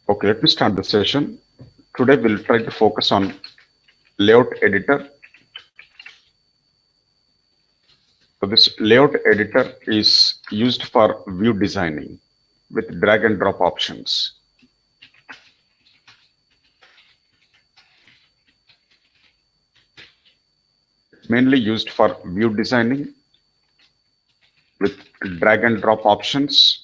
Okay, let me start the session. Today we'll try to focus on layout editor. So this layout editor is used for view designing with drag and drop options. It's mainly used for view designing with drag and drop options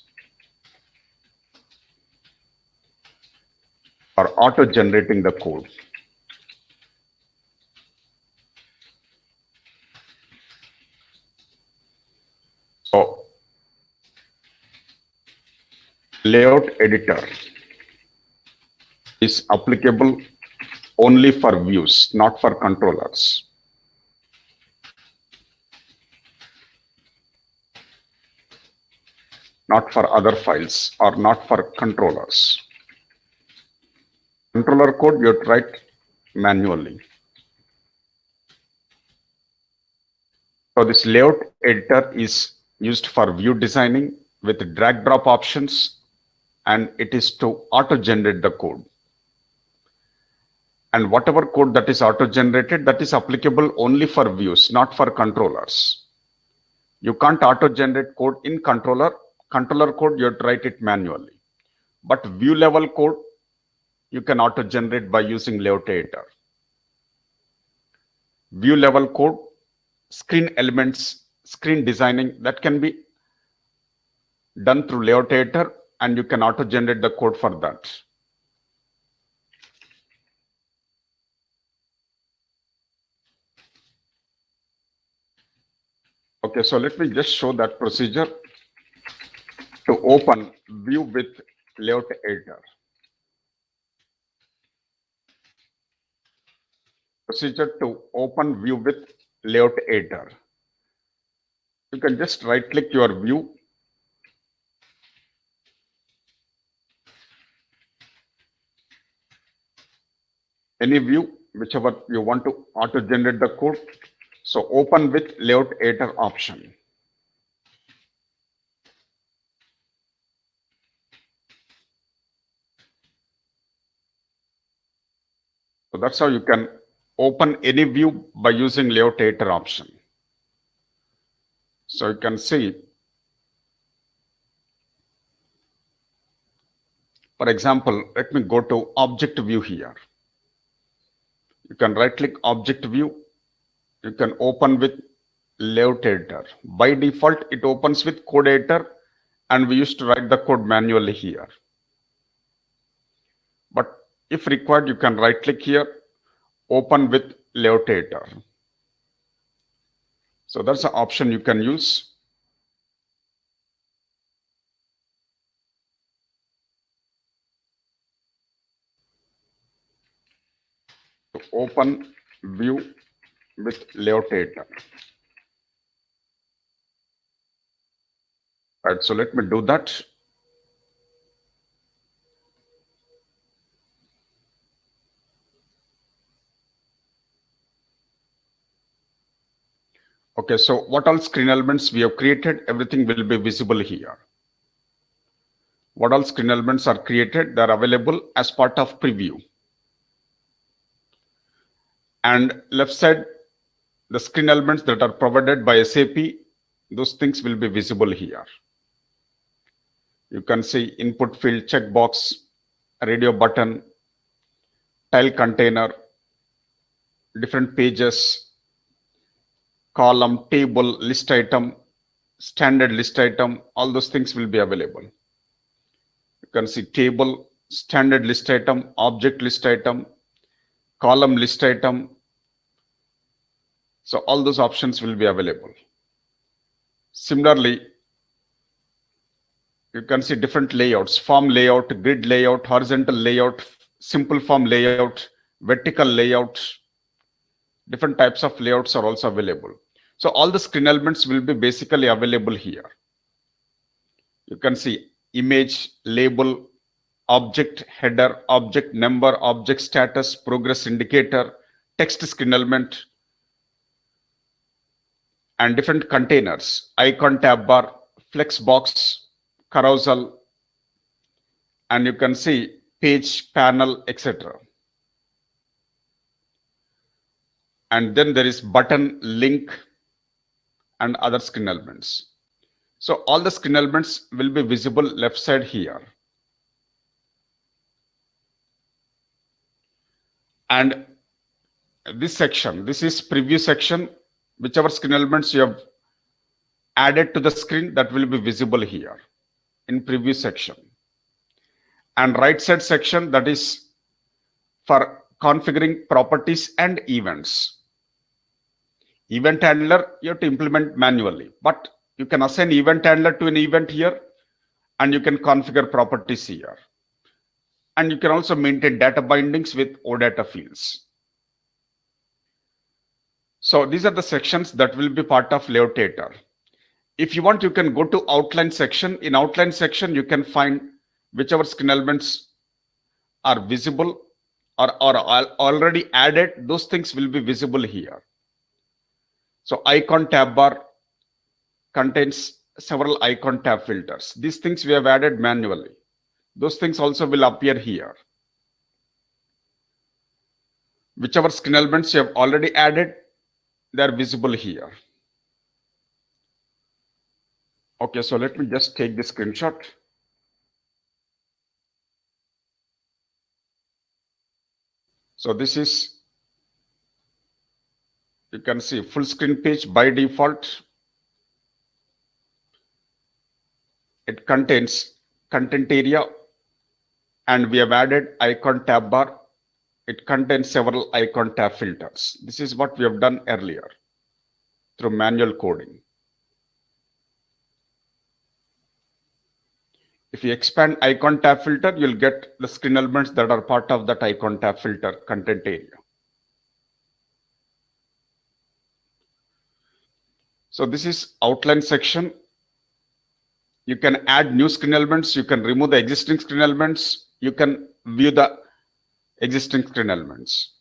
or auto generating the code. So layout editor is applicable only for views, not for controllers. Not for other files or not for controllers. Controller code you have to write manually. So this layout editor is used for view designing with drag drop options, and it is to auto generate the code. And whatever code that is auto generated, that is applicable only for views, not for controllers. You can't auto generate code in controller. Controller code you have to write it manually. But view level code you can auto generate by using layout editor. View level code, screen elements, screen designing, that can be done through layout editor, and you can auto generate the code for that. Okay, so let me just show that procedure to open view with layout editor. Procedure to open view with layout editor. You can just right click your view. Any view, whichever you want to auto generate the code. So open with layout editor option. So that's how you can open any view by using layout editor option. So you can see, for example, let me go to object view here. You can right click object view. You can open with layout editor. By default, it opens with code editor, and we used to write the code manually here. But if required, you can right click here, open with layout editor. So that's an option you can use. To open view with layout editor. Right, so let me do that. Okay, so what all screen elements we have created, everything will be visible here. What all screen elements are created, they are available as part of preview. And left side, the screen elements that are provided by SAP, those things will be visible here. You can see input field, checkbox, radio button, tile container, different pages, column, table, list item, standard list item, all those things will be available. You can see table, standard list item, object list item, column list item. So all those options will be available. Similarly, you can see different layouts, form layout, grid layout, horizontal layout, simple form layout, vertical layout. Different types of layouts are also available. So all the screen elements will be basically available here. You can see image, label, object header, object number, object status, progress indicator, text screen element, and different containers, icon tab bar, flex box, carousel, and you can see page, panel, etc. And then there is button, link, and other screen elements. So all the screen elements will be visible left side here. And this section, this is preview section. Whichever screen elements you have added to the screen, that will be visible here in preview section. And right side section, that is for configuring properties and events. Event handler you have to implement manually, but you can assign event handler to an event here, and you can configure properties here. And you can also maintain data bindings with OData fields. So these are the sections that will be part of layout editor. If you want, you can go to outline section. In outline section, you can find whichever screen elements are visible or already added. Those things will be visible here. So icon tab bar contains several icon tab filters. These things we have added manually. Those things also will appear here. Whichever screen elements you have already added, they are visible here. Okay, so let me just take the screenshot. So this is, you can see full screen page by default. It contains content area, and we have added icon tab bar. It contains several icon tab filters. This is what we have done earlier through manual coding. If you expand icon tab filter, you'll get the screen elements that are part of that icon tab filter content area. So this is outline section. You can add new screen elements. You can remove the existing screen elements. You can view the existing screen elements.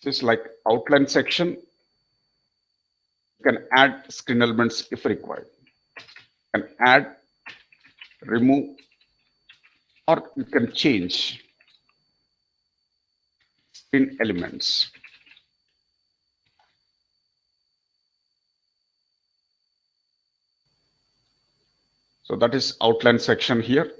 This is like outline section. You can add screen elements if required. You can add, remove, or you can change screen elements. So that is outline section here.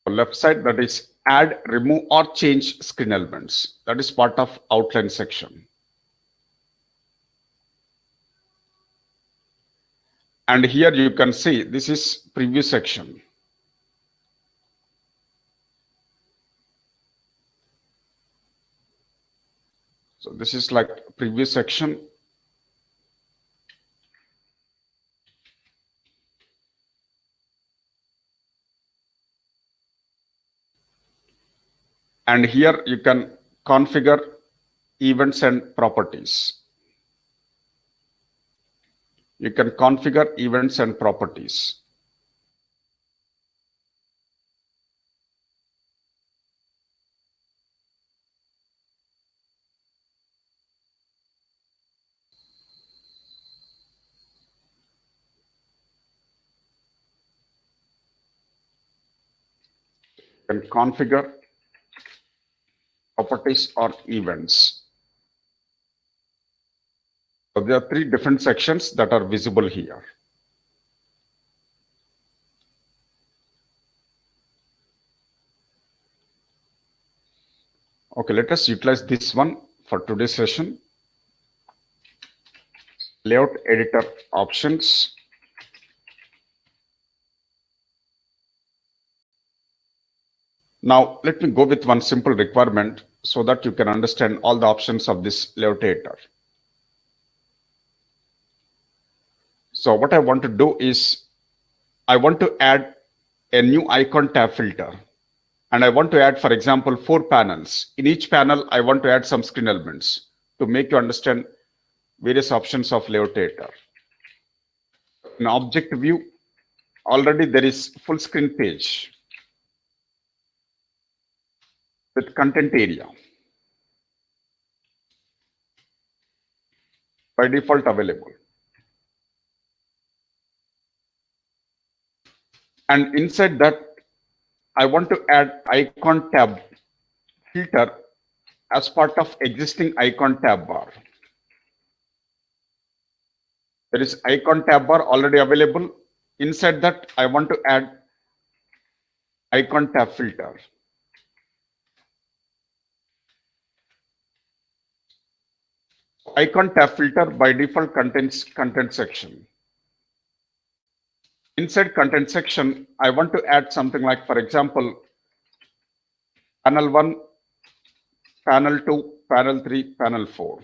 Left side, that is add, remove, or change screen elements. That is part of outline section. And here you can see this is preview section. So this is like preview section. And here you can configure events and properties. You can configure events and properties. You can configure properties or events. So there are three different sections that are visible here. Okay, let us utilize this one for today's session. Layout editor options. Now, let me go with one simple requirement so that you can understand all the options of this layout editor. So what I want to do is, I want to add a new icon tab filter. And I want to add, for example, 4 panels. In each panel, I want to add some screen elements. to make you understand various options of layout editor. In object view, already there is full screen page with content area by default available. And inside that, I want to add icon tab filter as part of existing icon tab bar. There is icon tab bar already available. Inside that, I want to add icon tab filter. Icon tab filter by default contains content section. Inside content section, I want to add something like, for example, panel 1, panel 2, panel 3, panel 4.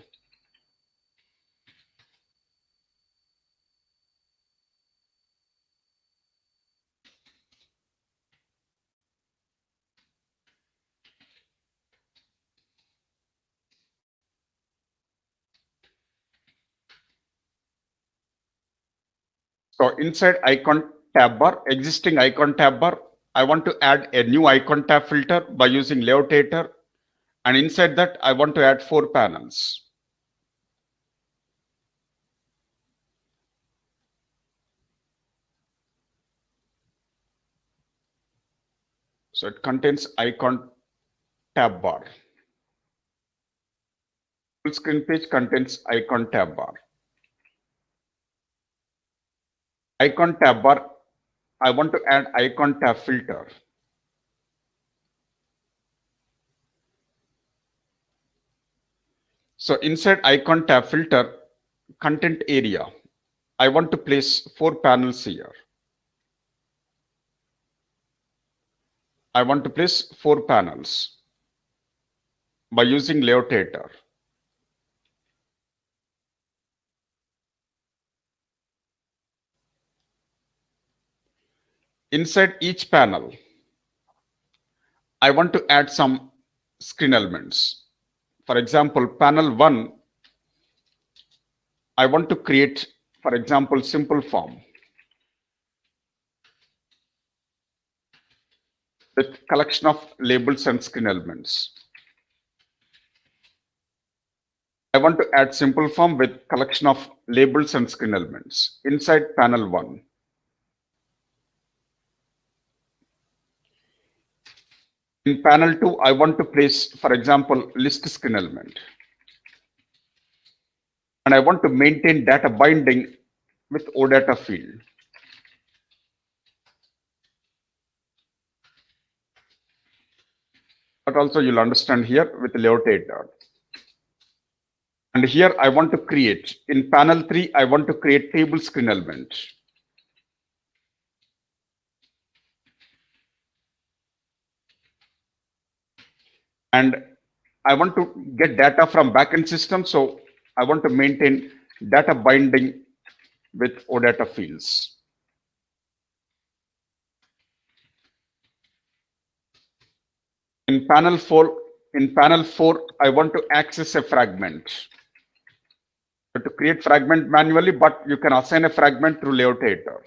So inside icon tab bar, existing icon tab bar, I want to add a new icon tab filter by using layout editor. And inside that, I want to add 4 panels. So it contains icon tab bar. Full screen page contains icon tab bar. Icon tab bar, I want to add icon tab filter. So inside icon tab filter, content area, I want to place 4 panels here. I want to place 4 panels by using layout editor. Inside each panel, I want to add some screen elements. For example, panel 1, I want to create, for example, simple form with collection of labels and screen elements. I want to add simple form with collection of labels and screen elements inside panel 1. In panel 2, I want to place, for example, list screen element. And I want to maintain data binding with OData field. But also you'll understand here with layout editor. And here I want to create, in panel 3, I want to create table screen element. And I want to get data from backend system, so I want to maintain data binding with OData fields. In panel 4, I want to access a fragment. To create fragment manually, but you can assign a fragment through layout editor.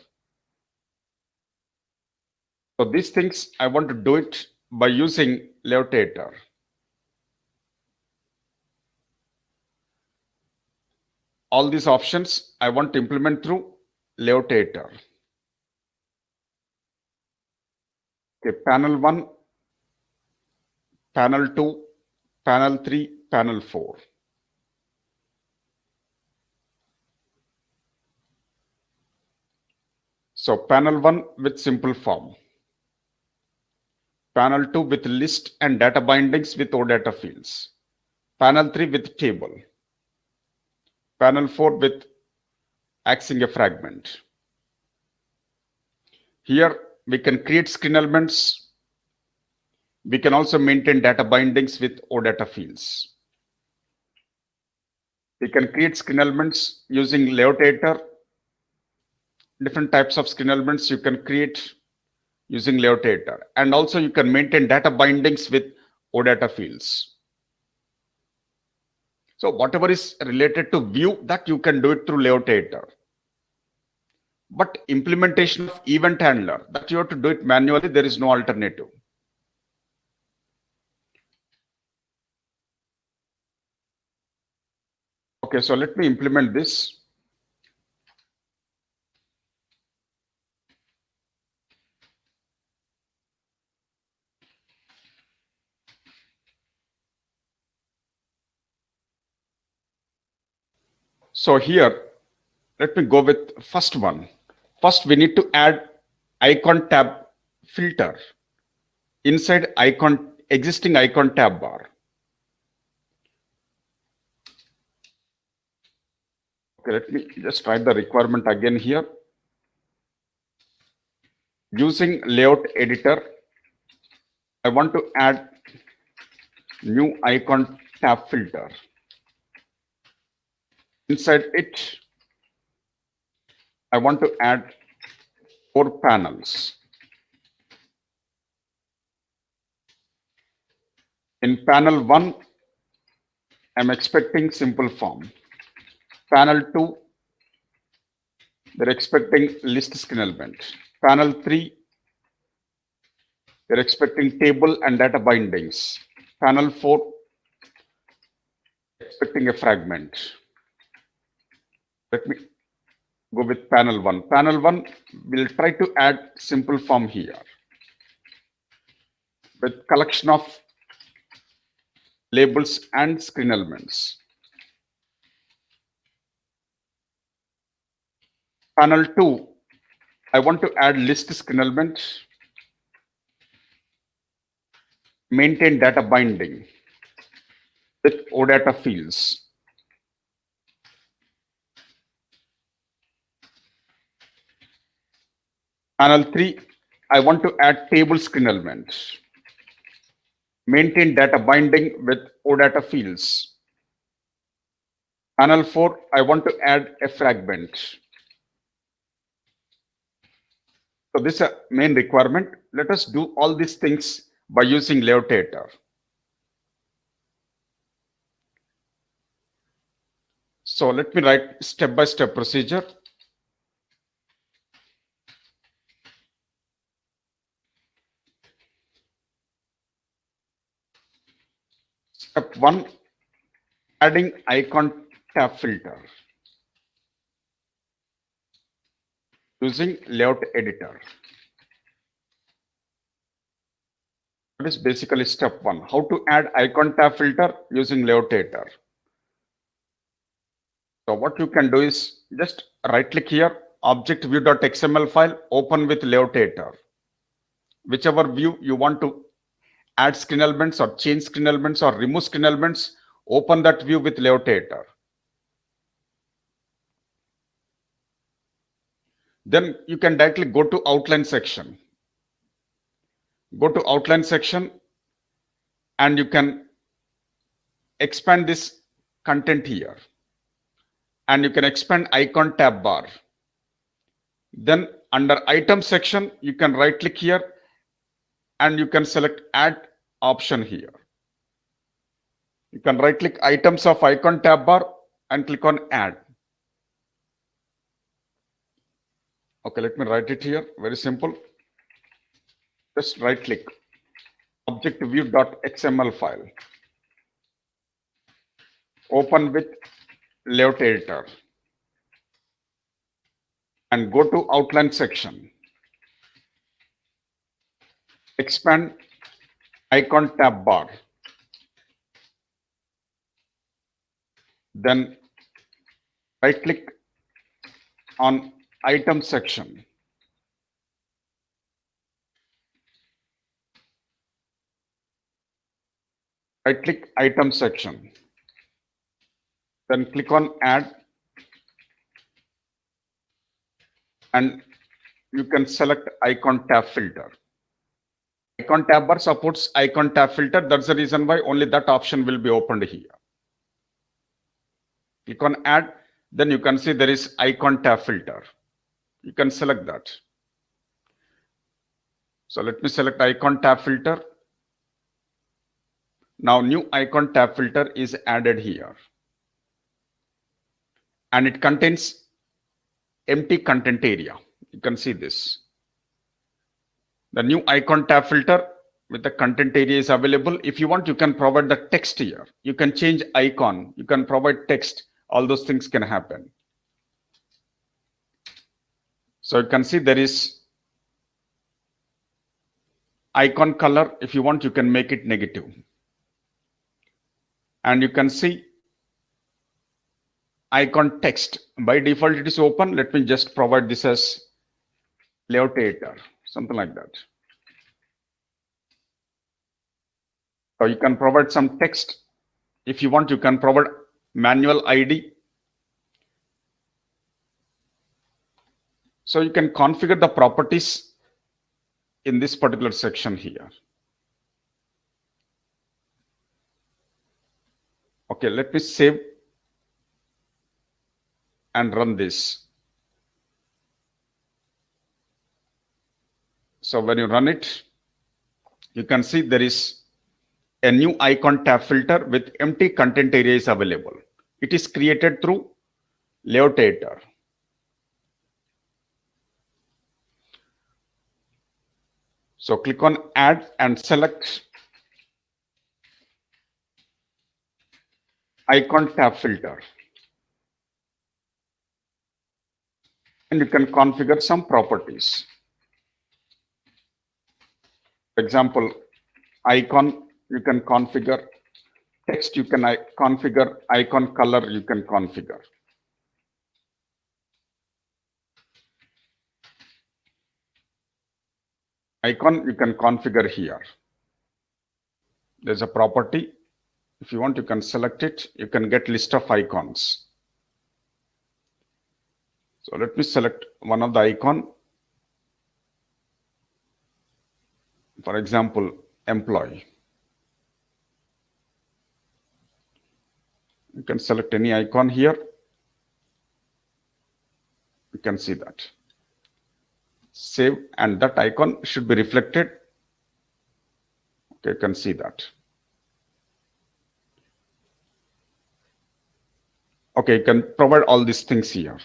So these things I want to do it by using layout editor. All these options I want to implement through layout editor. Okay, panel 1, panel 2, panel 3, panel 4. So panel 1 with simple form. Panel 2 with list and data bindings with OData fields. Panel 3 with table. Panel 4 with accessing a fragment. Here we can create screen elements. We can also maintain data bindings with OData fields. We can create screen elements using layout editor. Different types of screen elements you can create using layout editor. And also you can maintain data bindings with OData fields. So whatever is related to view, that you can do it through layout editor. But implementation of event handler, that you have to do it manually. There is no alternative. Okay, so let me implement this. So here, let me go with first one. First, we need to add icon tab filter inside existing icon tab bar. Okay, let me just write the requirement again here. Using layout editor, I want to add new icon tab filter. Inside it, I want to add 4 panels. In panel 1, I'm expecting simple form. Panel 2, they're expecting list screen element. Panel 3, they're expecting table and data bindings. Panel 4, expecting a fragment. Let me go with panel 1. Panel 1, we'll try to add simple form here with collection of labels and screen elements. Panel 2, I want to add list screen element, maintain data binding with OData fields. Panel 3, I want to add table screen element, maintain data binding with OData fields. Panel 4, I want to add a fragment. So this is a main requirement. Let us do all these things by using layout editor. So let me write step-by-step procedure. Step 1, adding icon tab filter using layout editor. That is basically step 1. How to add icon tab filter using layout editor. So what you can do is just right click here, object view.xml file, open with layout editor. Whichever view you want to add screen elements or change screen elements or remove screen elements, open that view with layout editor. Then you can directly go to outline section. Go to outline section and you can expand this content here. And you can expand icon tab bar. Then under item section, you can right click here and you can select add option here. You can right click items of icon tab bar and click on add. Okay, let me write it here. Very simple. Just right click object view.xml file. Open with layout editor and go to outline section. Expand icon tab bar. Then right click on item section. Right click item section. Then click on add and you can select icon tab filter. Icon tab bar supports icon tab filter. That's the reason why only that option will be opened here. Click on add, then you can see there is icon tab filter. You can select that. So let me select icon tab filter. Now new icon tab filter is added here. and it contains empty content area. You can see this. The new icon tab filter with the content area is available. If you want, you can provide the text here. You can change icon. You can provide text. All those things can happen. So you can see there is icon color. If you want, you can make it negative. And you can see icon text. By default, it is open. Let me just provide this as layout editor, something like that. So you can provide some text. If you want, you can provide manual ID. So you can configure the properties in this particular section here. Okay, let me save and run this. So when you run it, you can see there is a new icon tab filter with empty content area is available. It is created through layout editor. So click on add and select icon tab filter. And you can configure some properties. For example, icon, you can configure text, you can configure icon color, you can configure. Icon, you can configure here. There's a property. If you want, you can select it. You can get list of icons. So let me select one of the icon. For example, employee. You can select any icon here. You can see that. Save, and that icon should be reflected. Okay, you can see that. Okay, you can provide all these things here.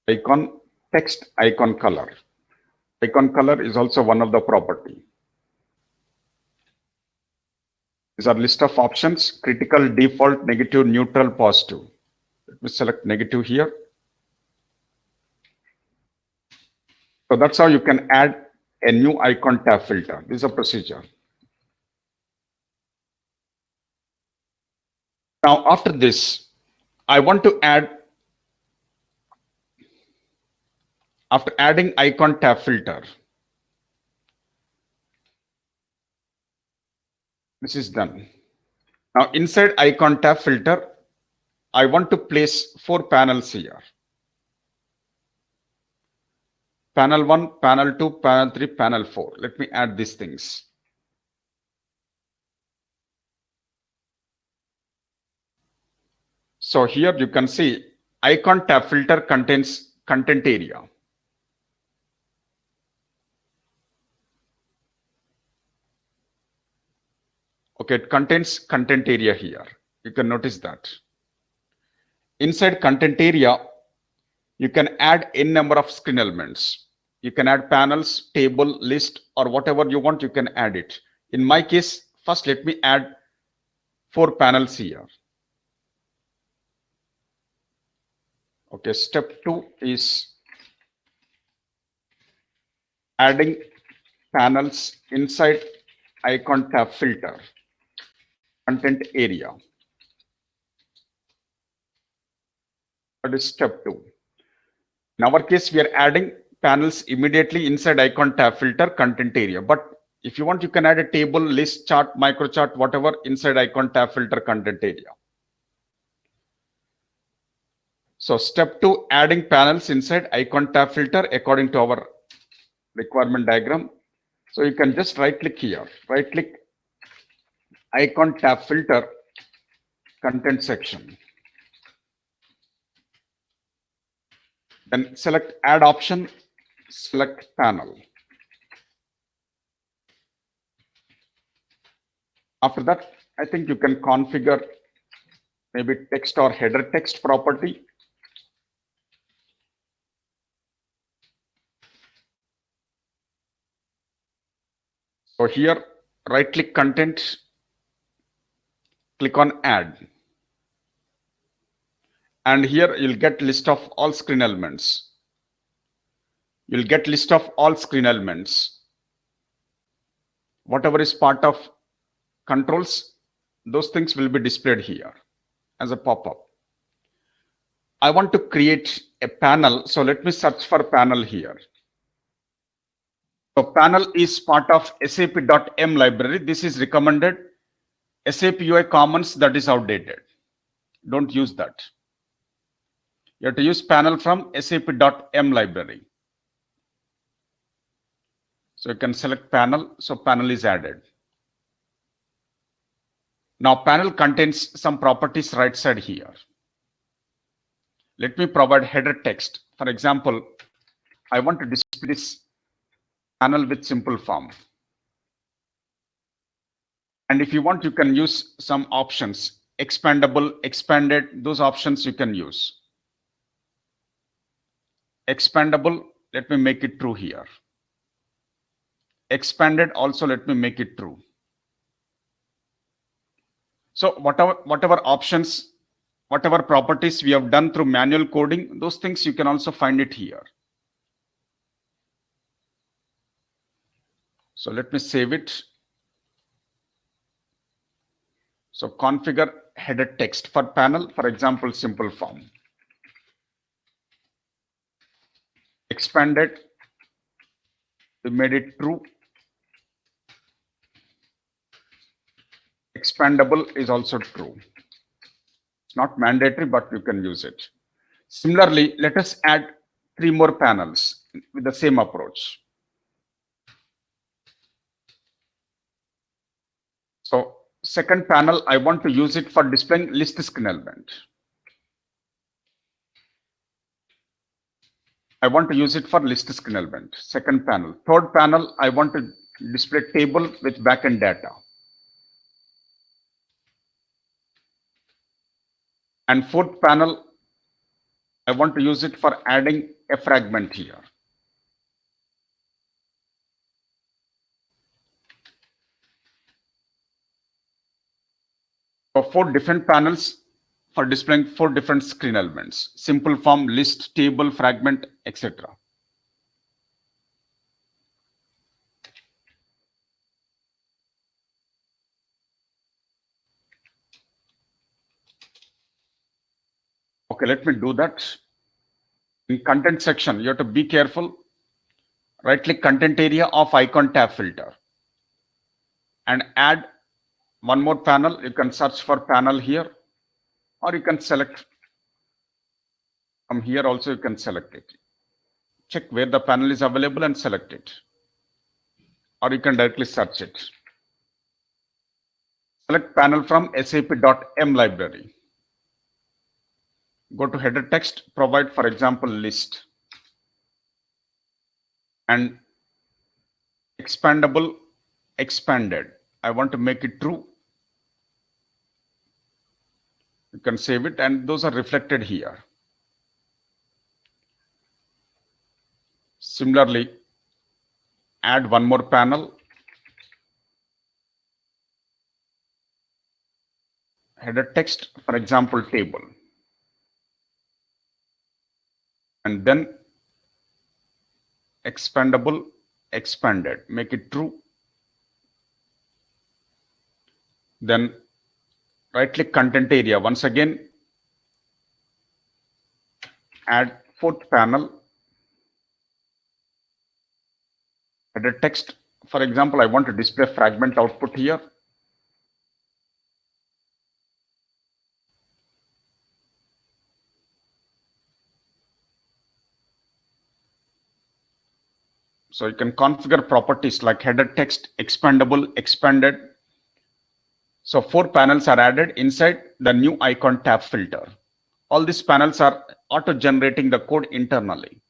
Icon text, icon color. Icon color is also one of the property. These are list of options: critical, default, negative, neutral, positive. Let me select negative here. So that's how you can add a new icon tab filter. This is a procedure. Now after this, I want to add, after adding icon tab filter, this is done. Now inside icon tab filter, I want to place 4 panels here. Panel 1, panel 2, panel 3, panel 4. Let me add these things. So here you can see icon tab filter contains content area. Okay, it contains content area here. You can notice that. Inside content area, you can add n number of screen elements. You can add panels, table, list, or whatever you want, you can add it. In my case, first let me add 4 panels here. Okay, step 2 is adding panels inside icon tab filter, content area. That is step 2. In our case, we are adding panels immediately inside icon tab filter, content area. But if you want, you can add a table, list, chart, microchart, whatever inside icon tab filter, content area. So step 2, adding panels inside icon tab filter according to our requirement diagram. So you can just right click here, right click icon tab filter, content section. Then select add option, select panel. After that, I think you can configure maybe text or header text property. So here, right click content, click on add. And here you'll get list of all screen elements. You'll get list of all screen elements. Whatever is part of controls, those things will be displayed here as a pop-up. I want to create a panel. So let me search for panel here. So panel is part of SAP.m library. This is recommended. SAP UI Commons, that is outdated. Don't use that. You have to use panel from SAP.m library. So you can select panel. So panel is added. Now panel contains some properties right side here. Let me provide header text. For example, I want to display this panel with simple form. And if you want, you can use some options, expandable, expanded, those options you can use. Expandable, let me make it true here. Expanded also, let me make it true. So whatever options, whatever properties we have done through manual coding, those things you can also find it here. So let me save it. So configure header text for panel, for example, simple form. Expanded, we made it true. Expandable is also true. It's not mandatory, but you can use it. Similarly, let us add 3 more panels with the same approach. So second panel, I want to use it for displaying list screen element. I want to use it for list screen element. Second panel. Third panel, I want to display table with backend data. And fourth panel, I want to use it for adding a fragment here. So 4 different panels for displaying 4 different screen elements: simple form, list, table, fragment, etc. Okay, let me do that. In content section, you have to be careful. Right click content area of icon tab filter and add one more panel. You can search for panel here, or you can select from here also, you can select it. Check where the panel is available and select it, or you can directly search it. Select panel from SAP.m library. Go to header text, provide, for example, list, and expandable, expanded. I want to make it true. You can save it, and those are reflected here. Similarly, add one more panel. Header text, for example, table. And then expandable, expanded, make it true. Then right click content area. Once again, add fourth panel. Header text, for example, I want to display fragment output here. So you can configure properties like header text, expandable, expanded. So 4 panels are added inside the new icon tab filter. All these panels are auto-generating the code internally.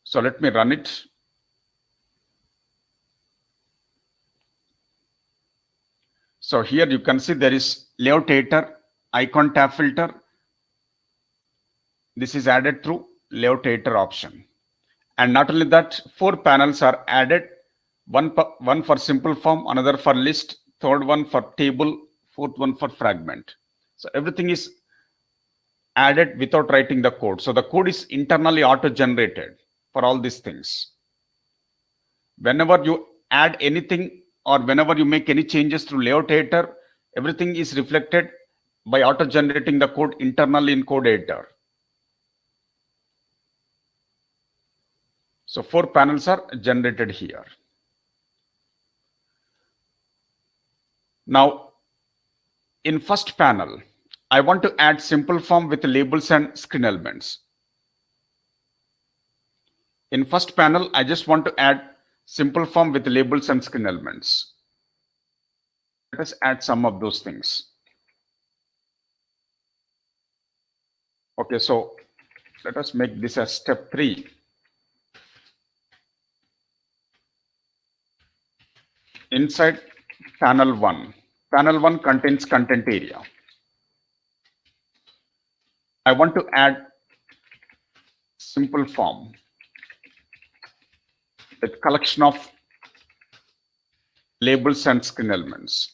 So let me run it. So So here you can see there is layout editor, icon tab filter. This is added through layout editor option. And not only that, 4 panels are added, one for simple form, another for list, third one for table, fourth one for fragment. So everything is added without writing the code. So the code is internally auto-generated for all these things. Whenever you add anything or whenever you make any changes through layout editor, everything is reflected by auto-generating the code internally in code editor. So 4 panels are generated here. Now, in first panel, I want to add simple form with labels and screen elements. In first panel, I just want to add simple form with labels and screen elements. Let us add some of those things. Okay, so let us make this as step 3. Inside panel 1. Panel 1 contains content area. I want to add simple form with collection of labels and screen elements.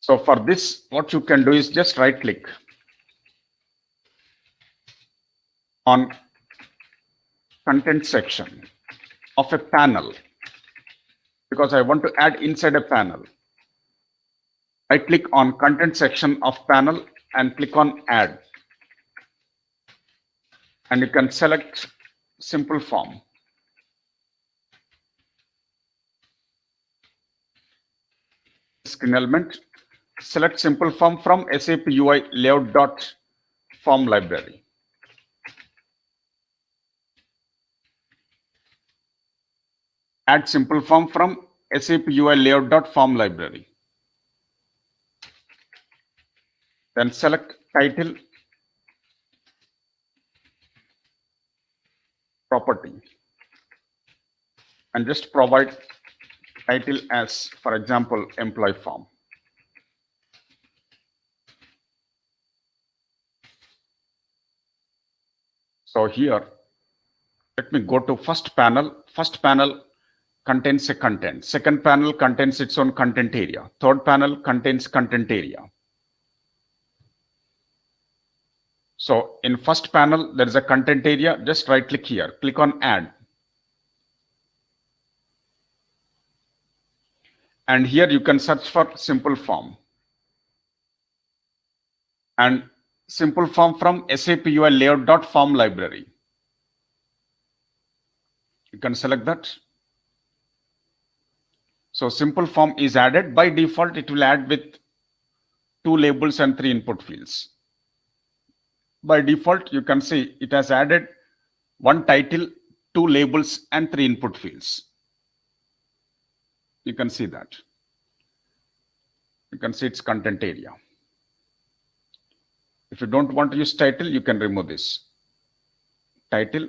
So for this, what you can do is just right click on content section of a panel, because I want to add inside a panel. I click on content section of panel and click on add. And you can select simple form. Screen element, select simple form from SAP UI layout.form library. Add simple form from SAP UI layout.form library. Then select title, property, and just provide title as, for example, employee form. So here, let me go to first panel. First panel contains a content. Second panel contains its own content area. Third panel contains content area. So in first panel, there is a content area. Just right click here, click on add. And here you can search for simple form. And simple form from SAP UI layout.form library. You can select that. So simple form is added. By default, it will add with 2 labels and 3 input fields. By default, you can see it has added 1 title, 2 labels, and 3 input fields. You can see that. You can see its content area. If you don't want to use title, you can remove this title.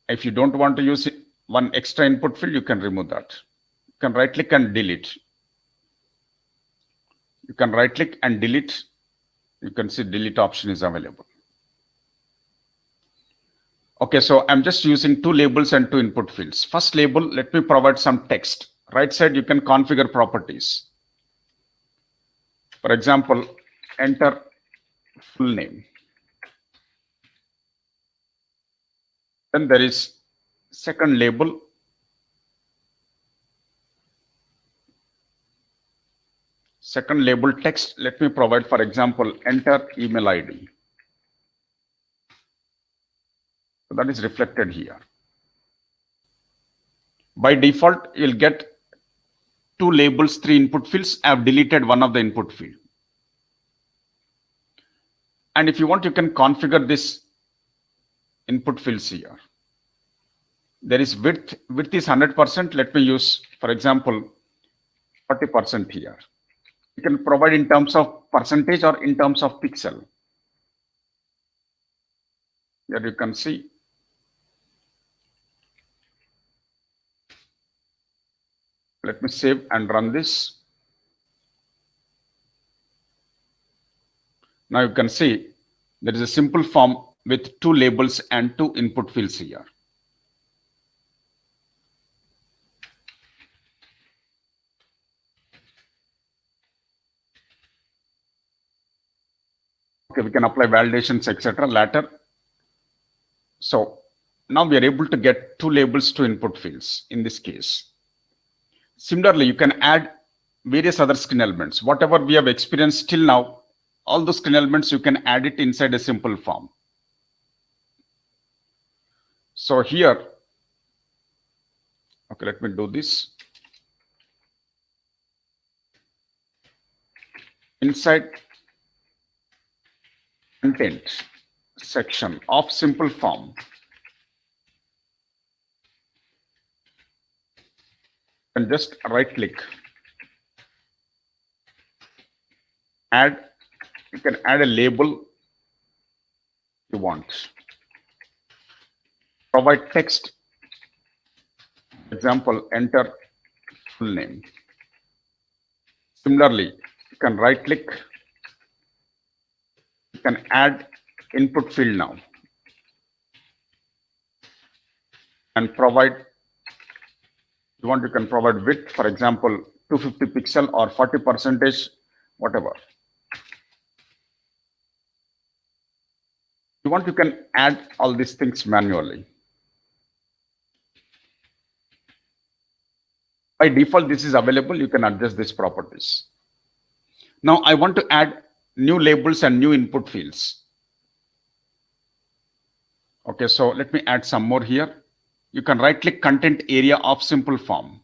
If you don't want to use one extra input field, you can remove that. You can right click and delete. You can right click and delete. You can see delete option is available. Okay, so I'm just using 2 labels and 2 input fields. First label, let me provide some text. Right side, you can configure properties. For example, enter full name. Then there is second label. Second label text, let me provide, for example, enter email ID. So that is reflected here. By default, you'll get 2 labels, 3 input fields. I have deleted one of the input field. And if you want, you can configure this input fields here. There is width is 100%. Let me use, for example, 40% here. You can provide in terms of percentage or in terms of pixel. Here you can see Let me save and run this. Now you can see there is a simple form with two labels and two input fields here. Okay, we can apply validations, etc. later. So now we are able to get two labels to input fields in this case. Similarly, you can add various other screen elements. Whatever we have experienced till now, all those screen elements, you can add it inside a simple form. So here, okay, let me do this. Inside content section of simple form, and just right click, add, you can add a label you want, provide text, example, enter full name. Similarly, you can right click, you can add input field now and provide, you want, you can provide width, for example, 250 pixel or 40%, whatever. You want, you can add all these things manually. By default, this is available. You can adjust these properties. Now I want to add new labels and new input fields. Okay, so let me add some more here. You can right click content area of simple form.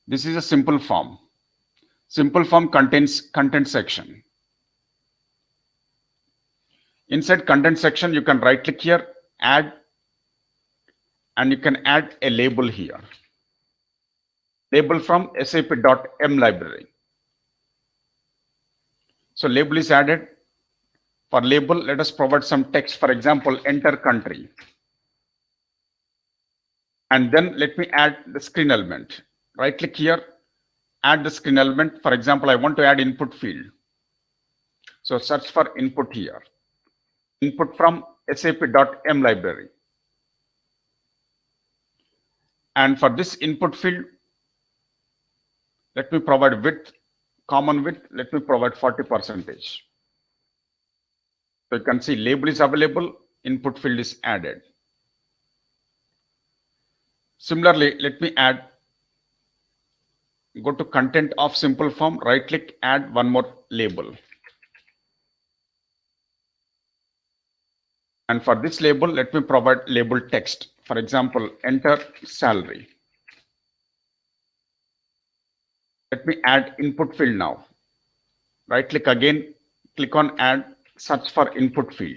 This is a simple form. Simple form contains content section. Inside content section, you can right click here, add, and you can add a label here. Label from sap.m library. So label is added. For label, let us provide some text, for example, enter country. And then let me add the screen element. Right click here, add the screen element. For example, I want to add input field. So search for input here. Input from sap.m library. And for this input field, let me provide width, common width, let me provide 40%. So you can see label is available, input field is added. Similarly, let me add, go to content of simple form, right click, add one more label. And for this label, let me provide label text. For example, enter salary. Let me add input field now. Right click again, click on add, search for input field.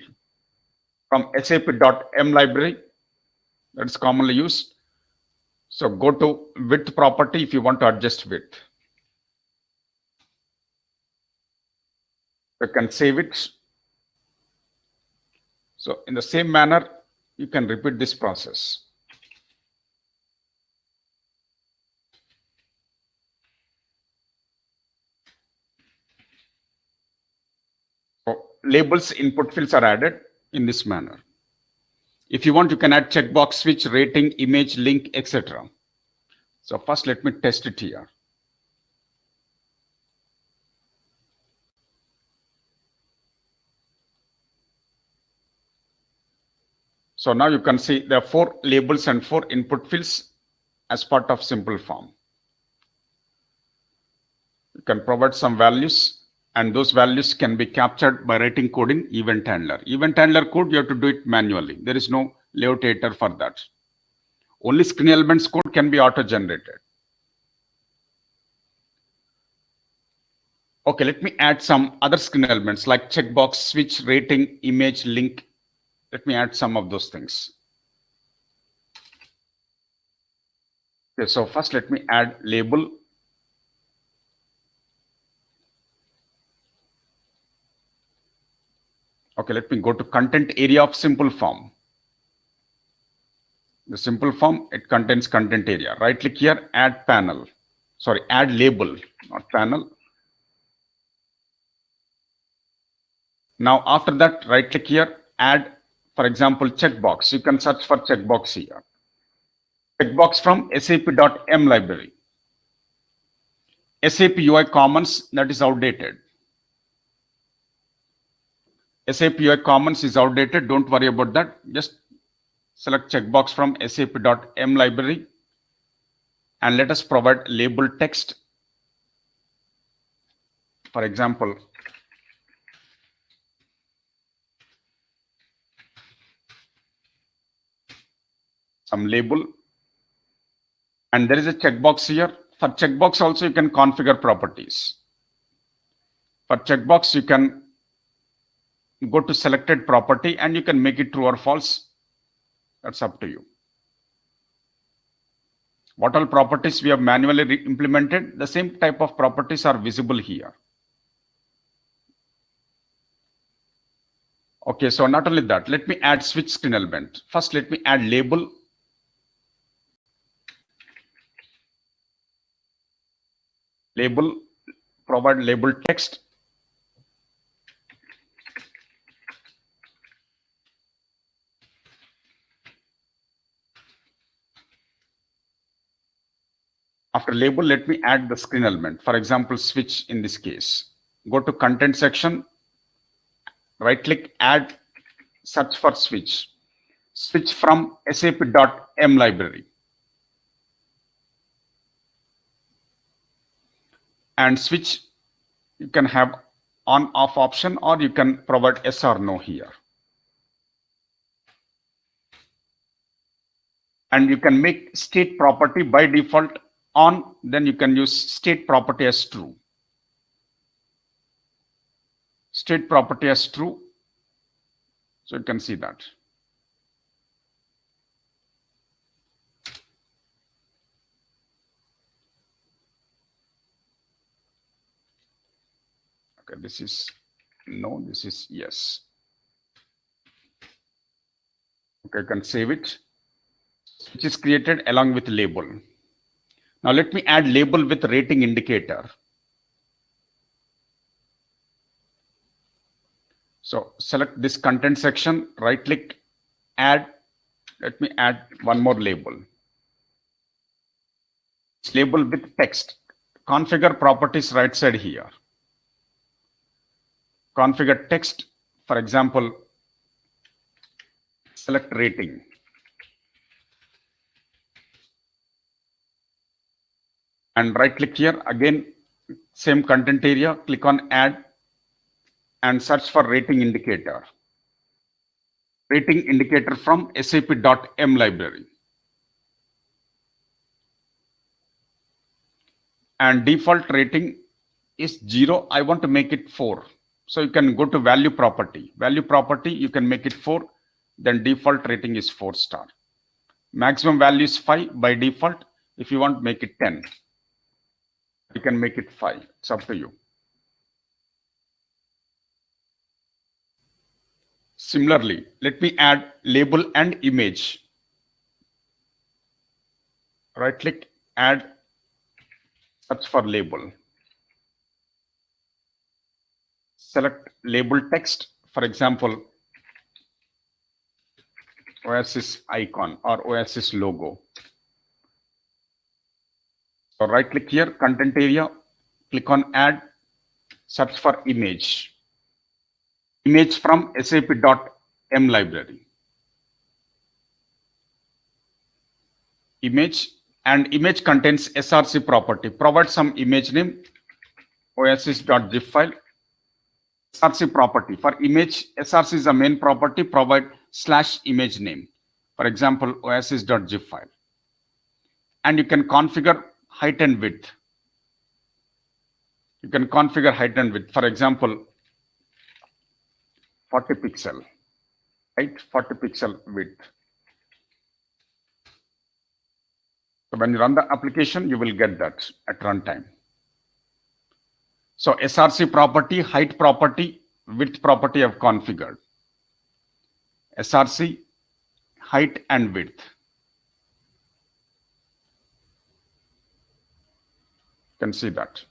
From sap.m library, that's commonly used. So go to width property if you want to adjust width. You can save it. So in the same manner, you can repeat this process. So labels, input fields are added in this manner. If you want, you can add checkbox, switch, rating, image, link, etc. So first, let me test it here. So now you can see there are 4 labels and 4 input fields as part of simple form. You can provide some values, and those values can be captured by writing code in event handler. Event handler code, you have to do it manually. There is no layout editor for that. Only screen elements code can be auto-generated. Okay, let me add some other screen elements like checkbox, switch, rating, image, link. Let me add some of those things. Okay, so first let me add label. Okay, let me go to content area of simple form. The simple form, it contains content area. Right click here, add panel. Sorry, add label, not panel. Now after that, right click here, add, for example, checkbox. You can search for checkbox here. Checkbox from sap.m library. SAP UI Commons, that is outdated. SAP UI Commons is outdated. Don't worry about that. Just select checkbox from sap.m library and let us provide label text. For example, some label, and there is a checkbox here. For checkbox also you can configure properties. For checkbox you can go to selected property and you can make it true or false. That's up to you. What all properties we have manually implemented, the same type of properties are visible here. Okay, so not only that, let me add switch screen element. First, let me add label. Label, provide label text. After label, let me add the screen element. For example, switch in this case. Go to content section, right click, add, search for switch. Switch from sap.m library. And switch, you can have on off option or you can provide yes or no here. And you can make state property by default on, then you can use state property as true. State property as true. So you can see that. Okay, this is no, this is yes. Okay, you can save it. Which is created along with label. Now let me add label with rating indicator. So select this content section, right click, add. Let me add one more label. It's label with text. Configure properties right side here. Configure text, for example, select rating. And right click here, again, same content area, click on add and search for rating indicator. Rating indicator from sap.m library. And default rating is 0. I want to make it 4. So you can go to value property. Value property, you can make it 4. Then default rating is 4-star. Maximum value is 5 by default. If you want, make it 10. You can make it 5. It's up to you. Similarly, let me add label and image. Right click, add, search for label. Select label text, for example, Oasis icon or Oasis logo. So right click here, content area, click on add, search for image. Image from sap.m library. Image, and image contains src property. Provide some image name, oasis.zip file. src property. For image, src is a main property, provide /image name. For example, oasis.zip file. And you can configure height and width. You can configure height and width. For example, 40 pixel, height, 40 pixel width. So when you run the application, you will get that at runtime. So src property, height property, width property I have configured. src, height and width. can see that.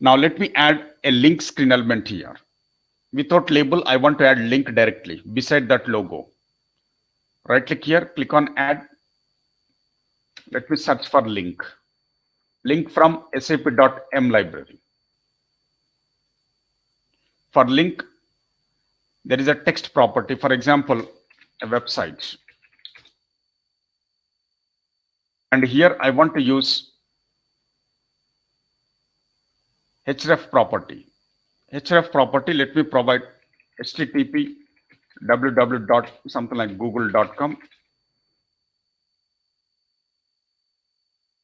Now let me add a link screen element here. Without label, I want to add link directly beside that logo. Right click here, click on add. Let me search for link. Link from sap.m library. For link, there is a text property, for example, a website. And here I want to use href property. Href property, let me provide http www. something like google.com.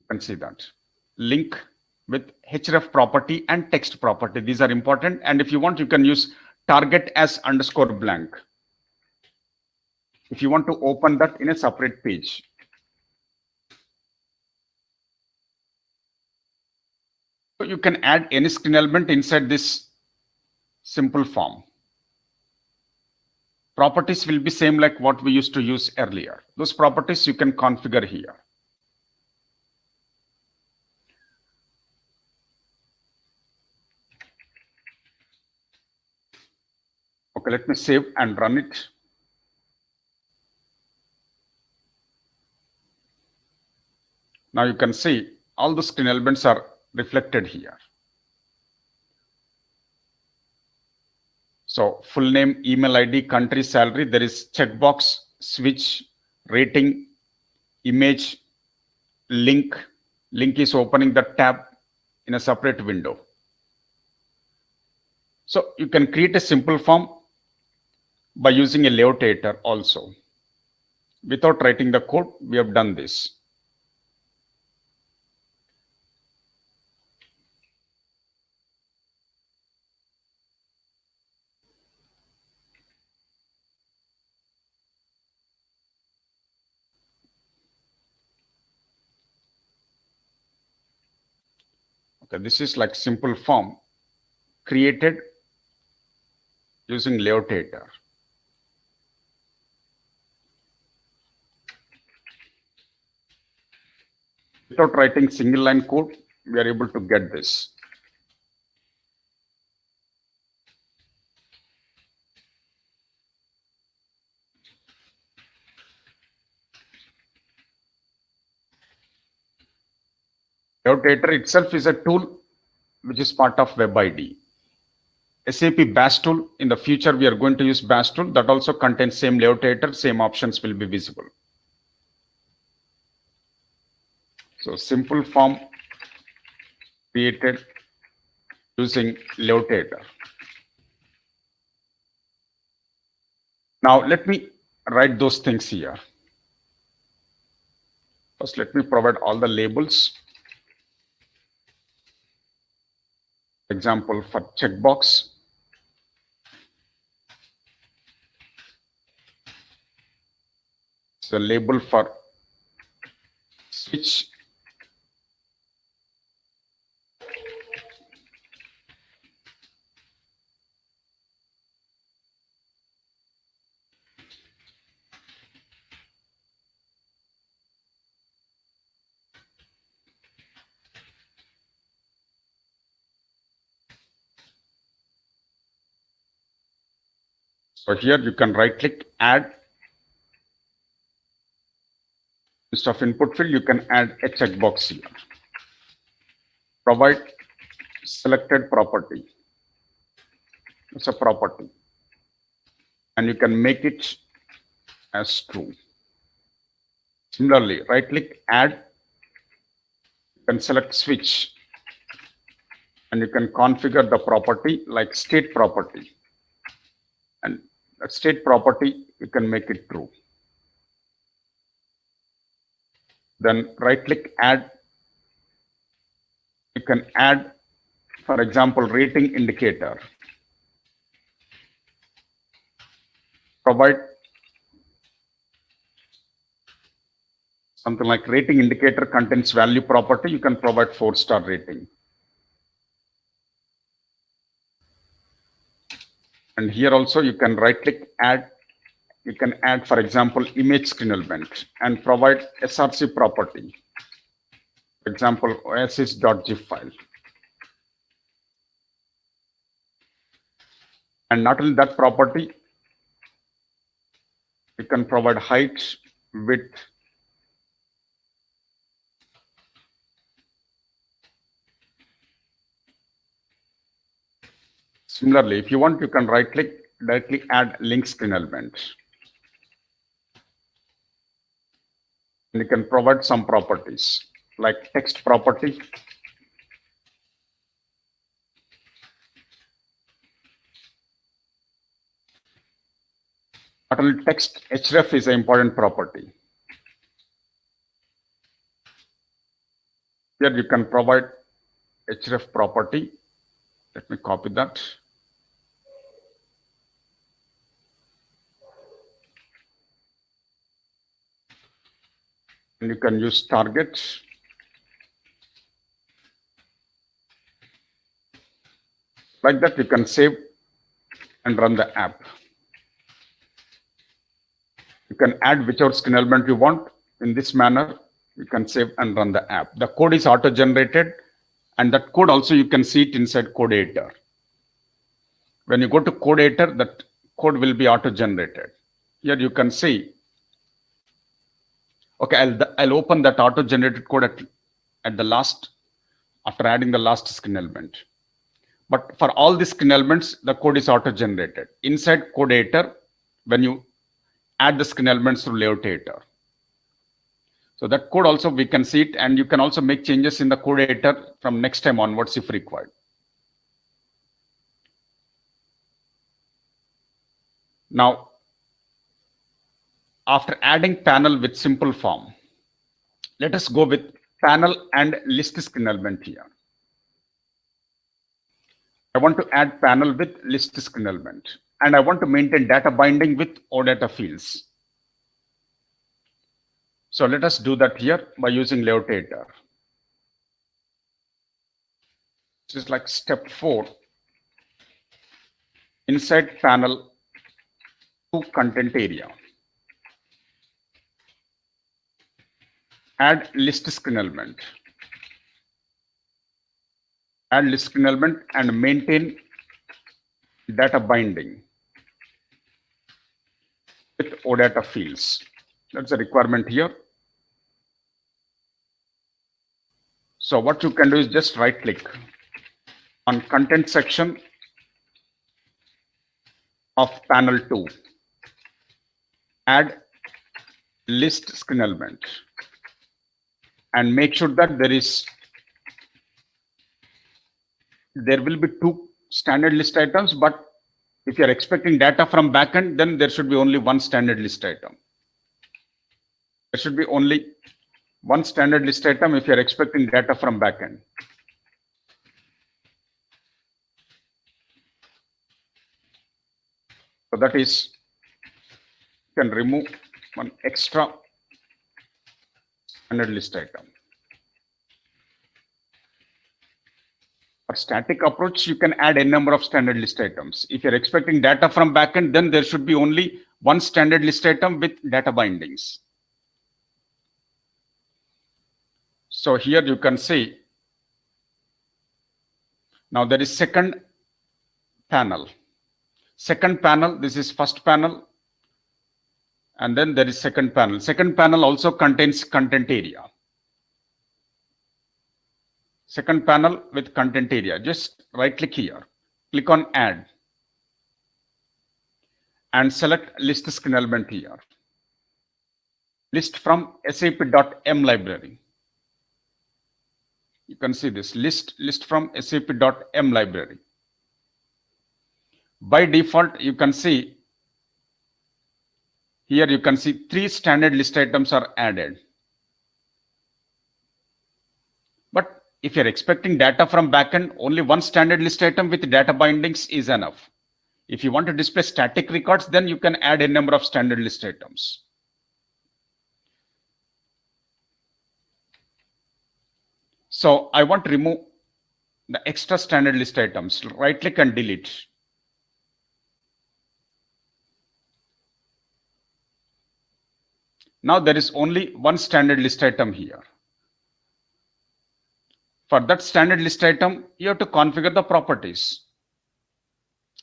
You can see that. Link with href property and text property. These are important. And if you want, you can use target as underscore blank. If you want to open that in a separate page. So you can add any screen element inside this simple form. Properties will be same like what we used to use earlier. Those properties you can configure here. Okay, let me save and run it. Now you can see all the screen elements are reflected here. So full name, email ID, country, salary, there is checkbox, switch, rating, image, link. Link is opening the tab in a separate window. So you can create a simple form by using a layout editor also. Without writing the code, we have done this. Okay, this is like simple form created using layout editor. Without writing single line code, we are able to get this. Layout editor itself is a tool which is part of WebID. SAP Bash tool, in the future we are going to use Bash tool that also contains same layout editor, same options will be visible. So simple form created using layout editor. Now let me write those things here. First, let me provide all the labels. Example for checkbox. So label for switch. So here you can right click, add. Instead of input field, you can add a checkbox here. Provide selected property. It's a property. And you can make it as true. Similarly, right click, add. You can select switch. And you can configure the property like state property. And that state property, you can make it true. Then right click, add. You can add, for example, rating indicator. Provide something like rating indicator contains value property. You can provide 4-star rating. And here also you can right click, add. You can add, for example, image screen element and provide SRC property. For example, oasis.zip file. And not only that property, you can provide height, width, similarly, if you want, you can right click, directly add link screen element. And you can provide some properties like text property. Not only text, href is an important property. Here you can provide href property. Let me copy that. And you can use target. Like that, you can save and run the app. You can add whichever screen element you want. In this manner, you can save and run the app. The code is auto-generated, and that code also you can see it inside code editor. When you go to code editor, that code will be auto-generated. Here you can see. Okay, I'll open that auto-generated code at the last, after adding the last screen element. But for all these screen elements, the code is auto-generated. Inside code editor, when you add the screen elements through layout editor. So that code also we can see it, and you can also make changes in the code editor from next time onwards if required. Now, after adding panel with simple form, let us go with panel and list screen element here. I want to add panel with list screen element, and I want to maintain data binding with OData fields. So let us do that here by using layout editor. This is like step 4. Inside panel to content area, add list screen element. Add list screen element and maintain data binding with OData fields. That's a requirement here. So what you can do is just right click on content section of panel 2. Add list screen element and make sure that there will be 2 standard list items, but if you're expecting data from backend, then there should be only 1 standard list item. There should be only 1 standard list item if you're expecting data from backend. So that is, you can remove 1 extra standard list item. For static approach, you can add a number of standard list items. If you're expecting data from backend, then there should be only 1 standard list item with data bindings. So here you can see, now there is second panel. Second panel, this is first panel, and then there is second panel. Second panel also contains content area. Second panel with content area. Just right click here, click on add, and select list screen element here. List from sap.m library. You can see this list from sap.m library. By default, you can see here, you can see 3 standard list items are added. But if you're expecting data from backend, only 1 standard list item with data bindings is enough. If you want to display static records, then you can add a number of standard list items. So I want to remove the extra standard list items. Right click and delete. Now there is only 1 standard list item here. For that standard list item, you have to configure the properties.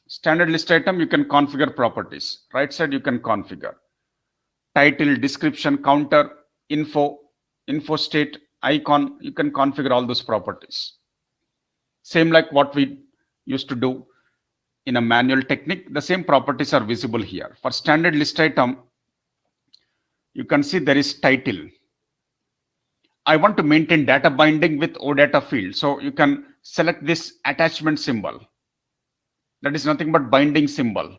Standard list item, you can configure properties. Right side, you can configure title, description, counter, info, info state, icon. You can configure all those properties. Same like what we used to do in a manual technique, the same properties are visible here. For standard list item, you can see there is title. I want to maintain data binding with OData field. So you can select this attachment symbol. That is nothing but binding symbol.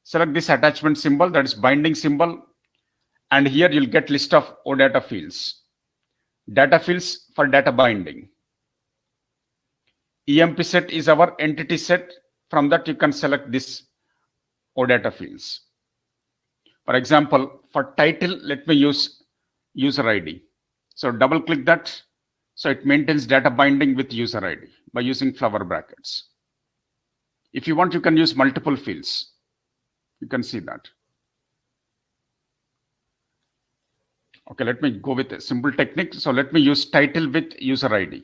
Select this attachment symbol, that is binding symbol. And here you'll get list of OData fields. Data fields for data binding. EMP set is our entity set. From that, you can select this OData fields. For example, for title, let me use user ID. So double click that. So it maintains data binding with user ID by using flower brackets. If you want, you can use multiple fields. You can see that. Okay, let me go with a simple technique. So let me use title with user ID.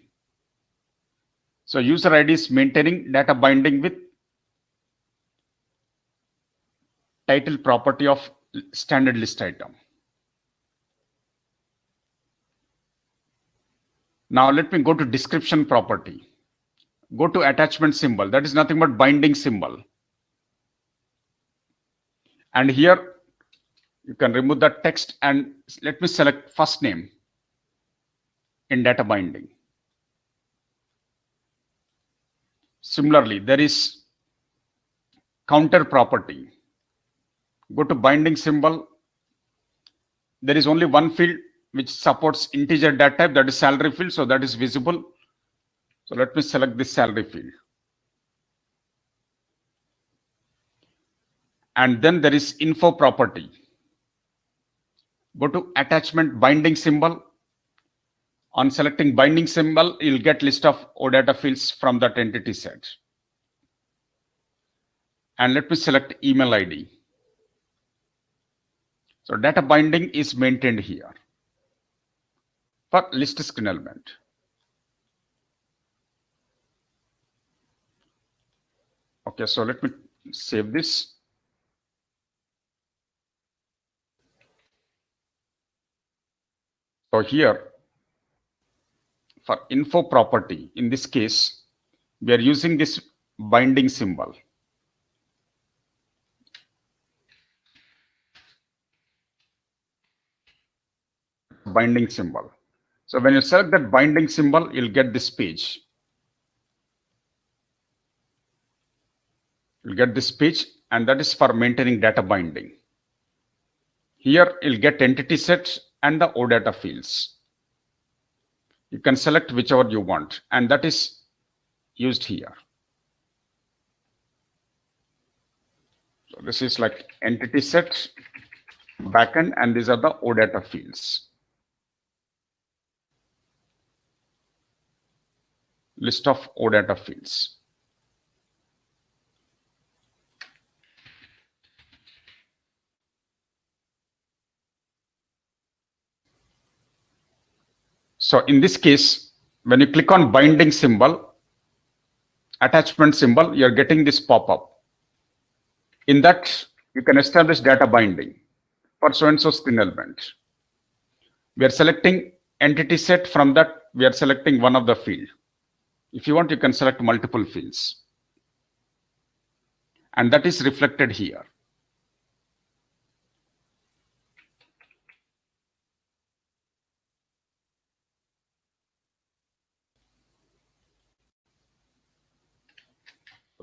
So user ID is maintaining data binding with title property of standard list item. Now let me go to description property. Go to attachment symbol. That is nothing but binding symbol. And here you can remove that text and let me select first name in data binding. Similarly, there is counter property. Go to binding symbol. There is only one field which supports integer data type, that is salary field, so that is visible. So let me select this salary field. And then there is info property. Go to attachment binding symbol. On selecting binding symbol, you'll get list of OData fields from that entity set. And let me select email ID. So data binding is maintained here for list screen element. Okay, so let me save this. So here, for info property, in this case, we are using this binding symbol. Binding symbol. So when you select that binding symbol, you'll get this page. You'll get this page, and that is for maintaining data binding. Here you'll get entity set and the OData fields. You can select whichever you want, and that is used here. So this is like entity set, backend, and these are the OData fields. List of OData fields. So in this case, when you click on binding symbol, attachment symbol, you're getting this pop-up. In that, you can establish data binding for so-and-so screen element. We are selecting entity set. From that, we are selecting one of the field. If you want, you can select multiple fields. And that is reflected here.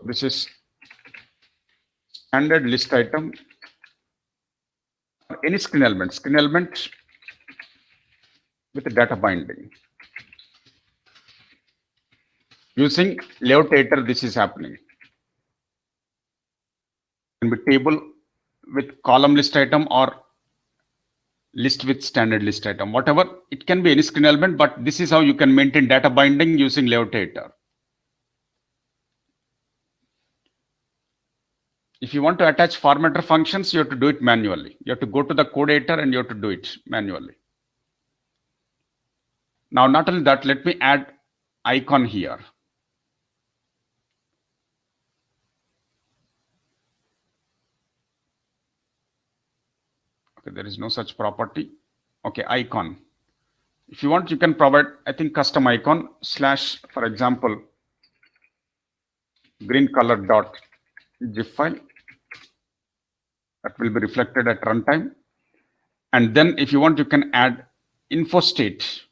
This is standard list item. Any screen element with the data binding. Using layout editor, this is happening. It can be table with column list item or list with standard list item, whatever. It can be any screen element, but this is how you can maintain data binding using layout editor. If you want to attach formatter functions, you have to do it manually. You have to go to the code editor and you have to do it manually. Now, not only that, let me add icon here. Okay, there is no such property. Okay, icon. If you want, you can provide, I think, custom icon slash, for example, green color dot zip file that will be reflected at runtime. And then if you want, you can add info state.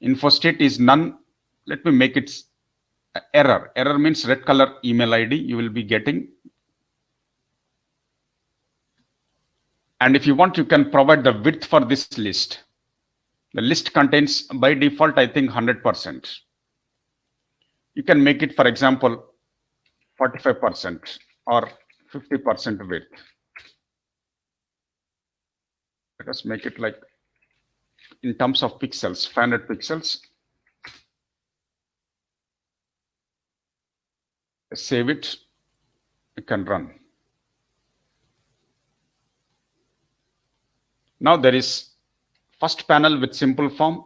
Info state is none. Let me make it error. Error means red color email ID you will be getting. And if you want, you can provide the width for this list. The list contains by default, I think 100%. You can make it, for example, 45% or 50% width. Let us make it like in terms of pixels, 500 pixels. Save it, you can run. Now there is first panel with simple form.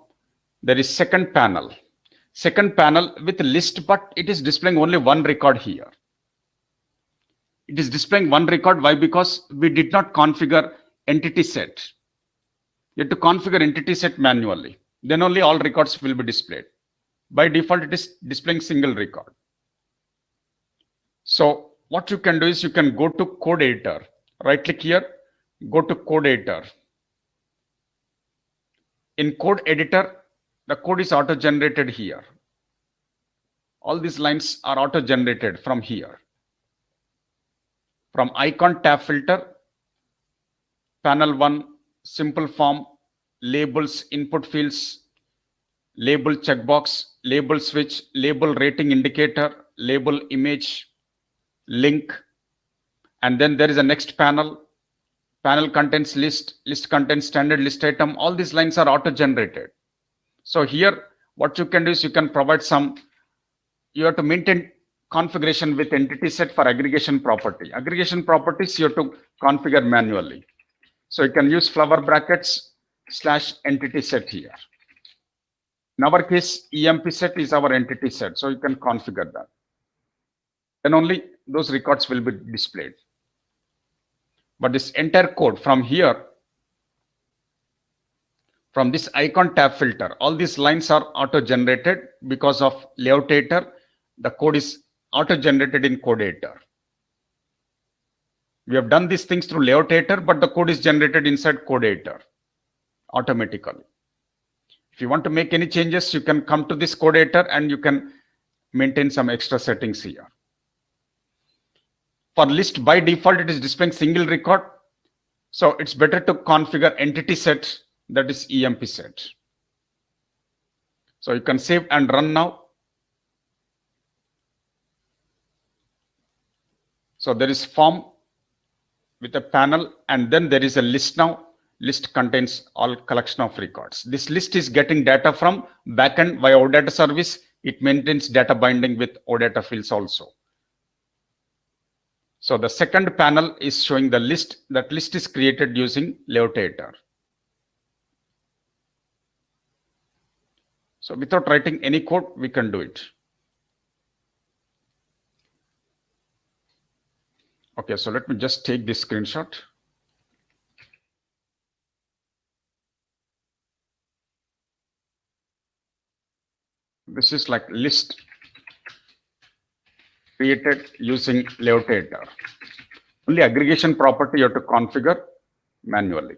There is second panel. Second panel with list, but it is displaying only one record here. It is displaying one record. Why? Because we did not configure entity set. You have to configure entity set manually. Then only all records will be displayed. By default, it is displaying single record. So what you can do is you can go to code editor, right click here, go to code editor. In code editor, the code is auto generated here. All these lines are auto generated from here. From icon tab filter, panel 1, simple form, labels, input fields, label checkbox, label switch, label rating indicator, label image, link, and then there is a next panel. Panel contains list, list contains standard list item. All these lines are auto generated. So here, what you can do is you can provide some, you have to maintain configuration with entity set for aggregation property. Aggregation properties you have to configure manually. So you can use flower brackets / entity set here. In our case, EMP set is our entity set. So you can configure that. Then only those records will be displayed. But this entire code from here, from this icon tab filter, all these lines are auto generated because of layout editor. The code is auto generated in code editor. We have done these things through layout editor, but the code is generated inside code editor automatically. If you want to make any changes, you can come to this code editor and you can maintain some extra settings here. For list, by default, it is displaying single record. So it's better to configure entity set, that is EMP set. So you can save and run now. So there is form with a panel, and then there is a list now. List contains all collection of records. This list is getting data from backend via OData service. It maintains data binding with OData fields also. So the second panel is showing the list. That list is created using layout editor. So without writing any code, we can do it. Okay, so let me just take this screenshot. This is like list created using layout editor. Only aggregation property you have to configure manually.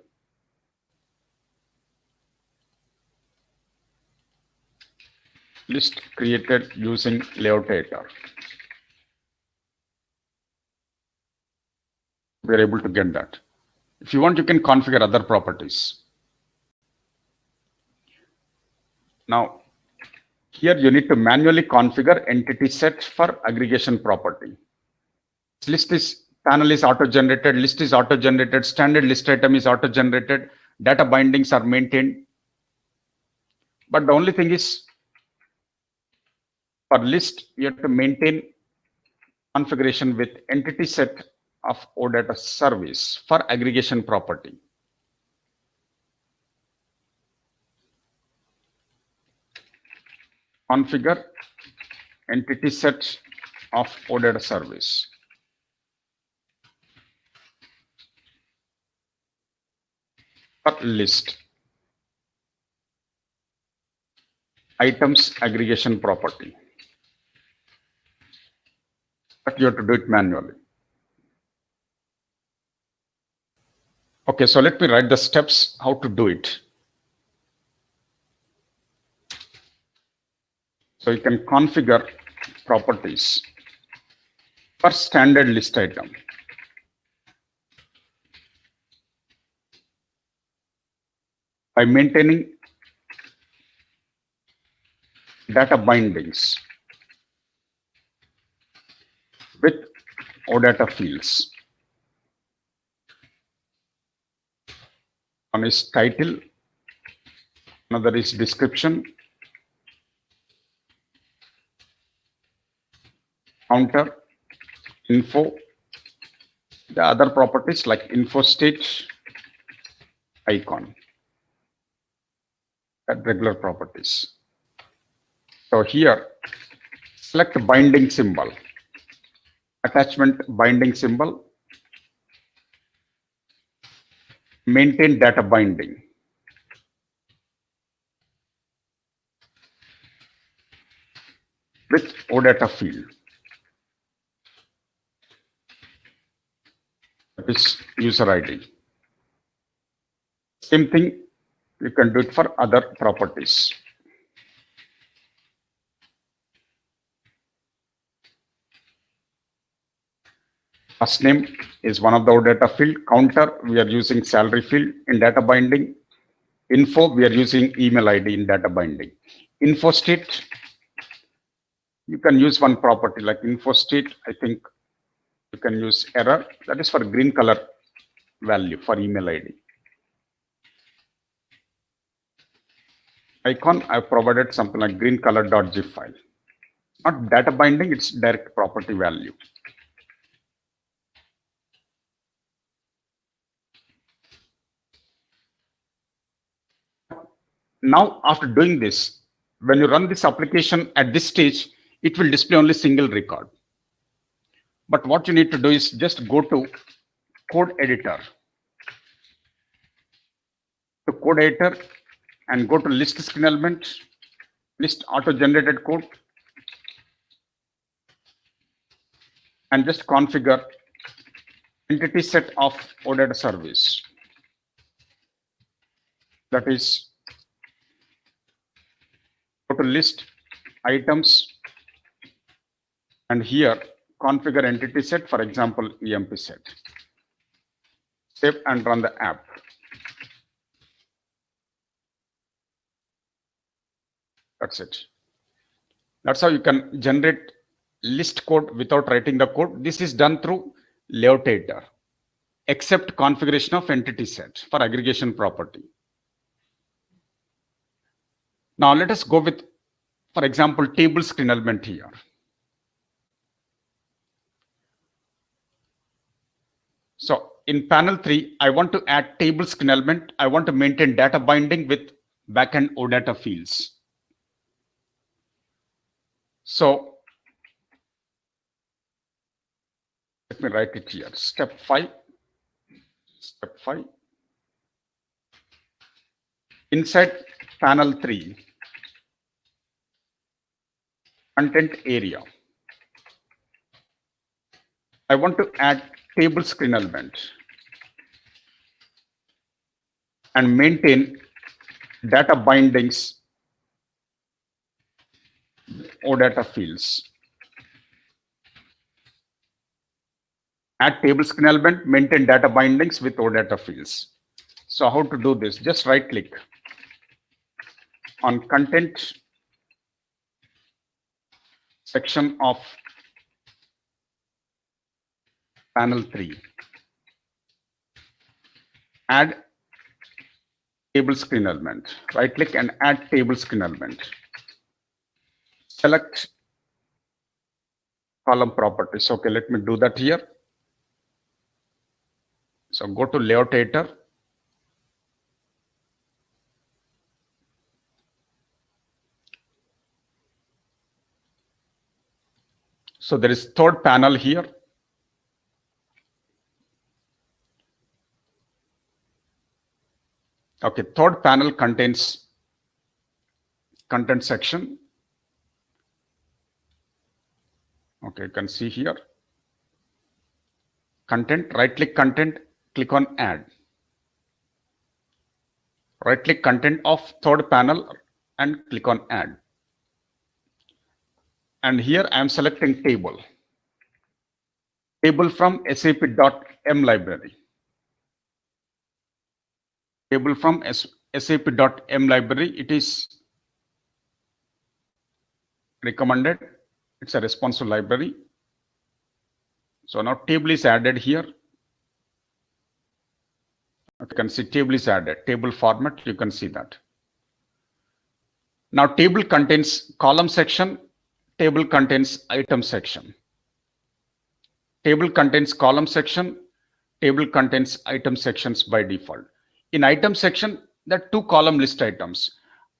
List created using layout editor. We are able to get that. If you want, you can configure other properties. Now, here you need to manually configure entity set for aggregation property. List is, panel is auto-generated, list is auto-generated, standard list item is auto-generated, data bindings are maintained. But the only thing is, for list, you have to maintain configuration with entity set of OData service for aggregation property. configure entity set of OData service. For list items aggregation property, but you have to do it manually. Okay, so let me write the steps how to do it. So you can configure properties for standard list item. By maintaining data bindings with OData fields. One is title, another is description, counter, info, the other properties like info state, icon, that regular properties. So here, select binding symbol, attachment binding symbol, maintain data binding. With OData field. That is user ID. Same thing, you can do it for other properties. First name is one of the OData field. Counter, we are using salary field in data binding. Info, we are using email ID in data binding. Info state, you can use one property like info state. I think you can use error. That is for green color value for email ID. Icon, I provided something like green color.zip file. Not data binding, it's direct property value. Now, after doing this, when you run this application at this stage, it will display only single record. But what you need to do is just go to code editor. To code editor and go to list screen element, list auto generated code, and just configure entity set of OData service. That is, go to list items and here configure entity set, for example, EMP set. Save and run the app. That's it. That's how you can generate list code without writing the code. This is done through layout editor, except configuration of entity set for aggregation property. Now let us go with, for example, table screen element here. So in panel 3, I want to add table screen element. I want to maintain data binding with backend OData fields. So let me write it here. Step 5. Inside panel 3, content area, I want to add table screen element and maintain data bindings OData fields. Add table screen element, maintain data bindings with OData fields. So how to do this? Just right click on content section of panel 3. Add table screen element. Right click and add table screen element. Select column properties. Okay, let me do that here. So go to layout editor. So there is third panel here. Okay, third panel contains content section. Okay, you can see here. Content, right click content, click on add. Right click content of third panel and click on add. And here I am selecting table. Table from sap.m library. Table from sap.m library. It is recommended. It's a responsive library. So now table is added here. You can see table is added. Table format, you can see that. Now table contains column section. Table contains item section. Table contains column section. Table contains item sections by default. In item section, there are two column list items.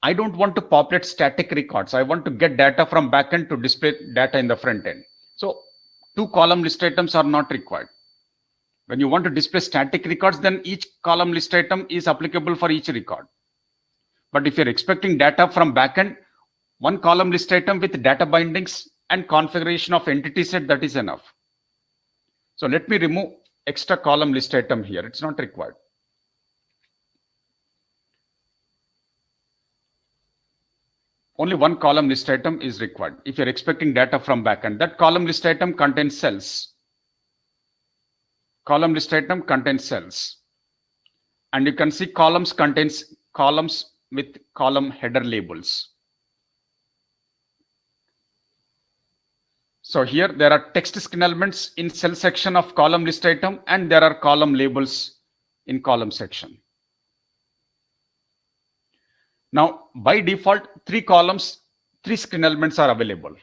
I don't want to populate static records. I want to get data from backend to display data in the front end. So two column list items are not required. When you want to display static records, then each column list item is applicable for each record. But if you're expecting data from backend, one column list item with data bindings and configuration of entity set, that is enough. So let me remove extra column list item here. It's not required. Only one column list item is required. If you're expecting data from backend, that column list item contains cells. Column list item contains cells. And you can see columns contains columns with column header labels. So here there are text screen elements in cell section of column list item, and there are column labels in column section. Now by default, three columns, three screen elements are available.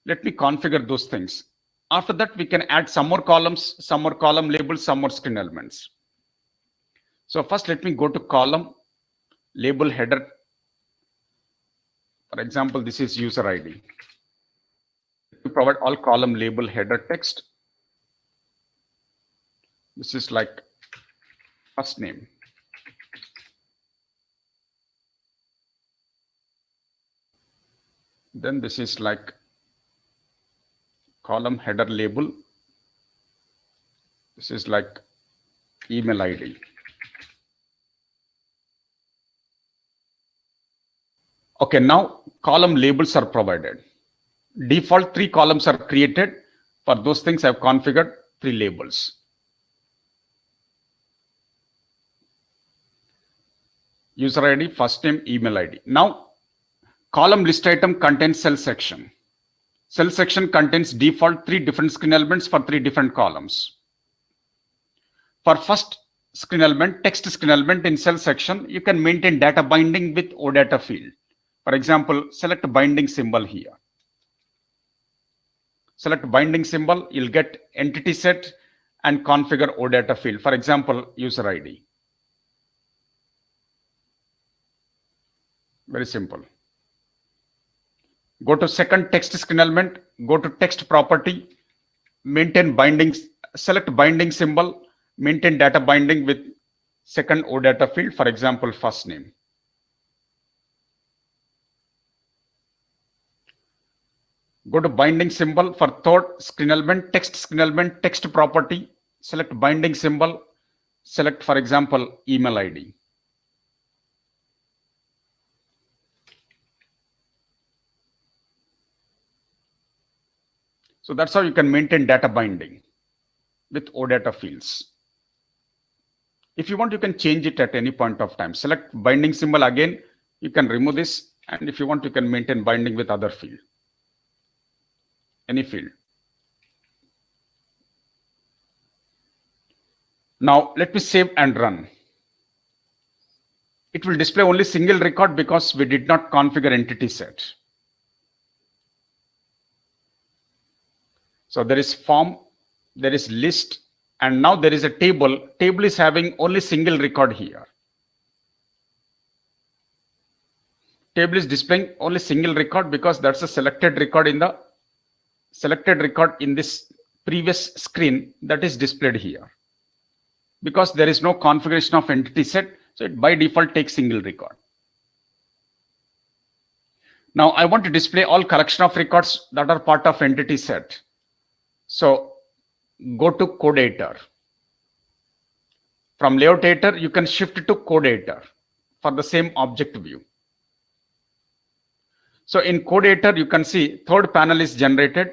Let me configure those things. After that, we can add some more columns, some more column labels, some more screen elements. So first, let me go to column label header. For example, this is user ID. We provide all column label header text. This is like first name. Then this is like column header label. This is like email ID. Okay, now column labels are provided. Default three columns are created. For those things, I've configured three labels. User ID, first name, email ID. Now, column list item contains cell section. Cell section contains default three different screen elements for three different columns. For first screen element, text screen element in cell section, you can maintain data binding with OData field. For example, select binding symbol here. Select binding symbol, you'll get entity set and configure OData field. For example, user ID. Very simple. Go to second text screen element, go to text property, maintain bindings, select binding symbol, maintain data binding with second OData field, for example, first name. Go to binding symbol for third screen element, text property, select binding symbol, select, for example, email ID. So that's how you can maintain data binding with OData fields. If you want, you can change it at any point of time. Select binding symbol again, you can remove this, and if you want, you can maintain binding with other field. Any field. Now let me save and run. It will display only single record because we did not configure entity set. So there is form, there is list, and now there is a table. Table is having only single record here. Table is displaying only single record because that's a selected record in the selected record in this previous screen that is displayed here. Because there is no configuration of entity set, so it by default takes single record. Now I want to display all collection of records that are part of entity set. So go to code editor. From layout editor, you can shift to code editor for the same object view. So in code editor, you can see third panel is generated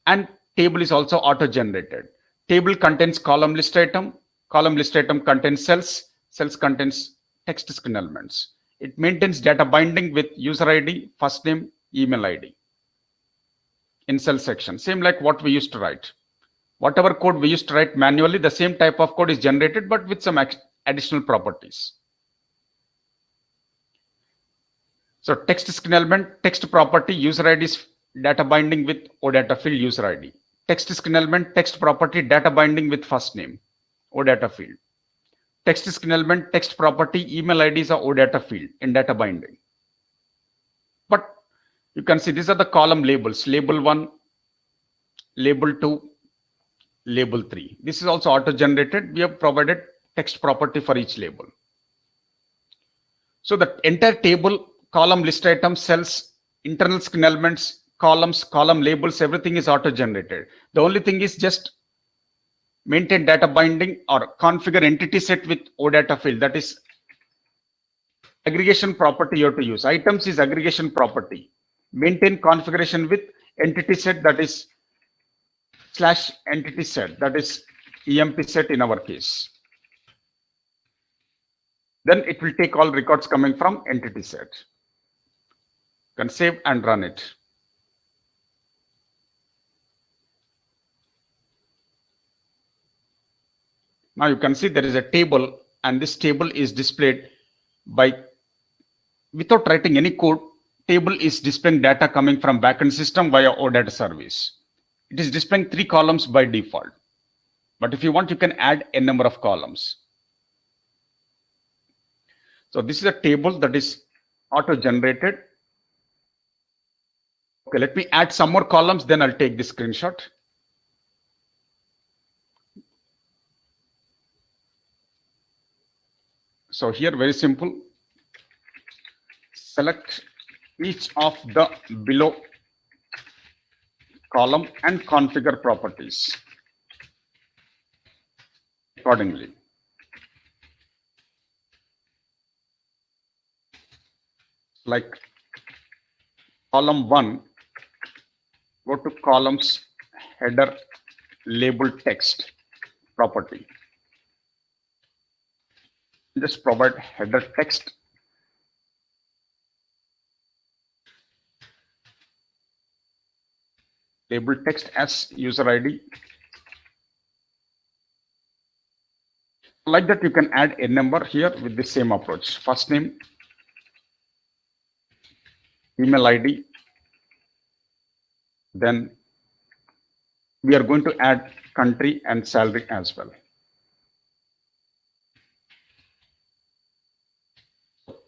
and table is also auto generated. Table contains column list item contains cells, cells contains text screen elements. It maintains data binding with user ID, first name, email ID in cell section. Same like what we used to write. Whatever code we used to write manually, the same type of code is generated, but with some additional properties. So text screen element, text property, user ID is data binding with OData field user ID. Text screen element, text property, data binding with first name, OData field. Text screen element, text property, email ID is a OData field in data binding. But you can see these are the column labels, label 1, label 2, label 3. This is also auto generated. We have provided text property for each label. So the entire table, column list items, cells, internal screen elements, columns, column labels, everything is auto generated. The only thing is just maintain data binding or configure entity set with OData field. That is aggregation property you have to use. Items is aggregation property. Maintain configuration with entity set, that is / entity set, that is EMP set in our case. Then it will take all records coming from entity set. You can save and run it. Now you can see there is a table, and this table is displayed by, without writing any code, table is displaying data coming from backend system via OData service. It is displaying 3 columns by default. But if you want, you can add a number of columns. So this is a table that is auto generated. Okay, let me add some more columns, then I'll take the screenshot. So here, very simple. Select each of the below column and configure properties accordingly. Like column 1, go to columns header label text property. Just provide header text. Label text as user ID. Like that, you can add a number here with the same approach. First name, email ID. Then we are going to add country and salary as well.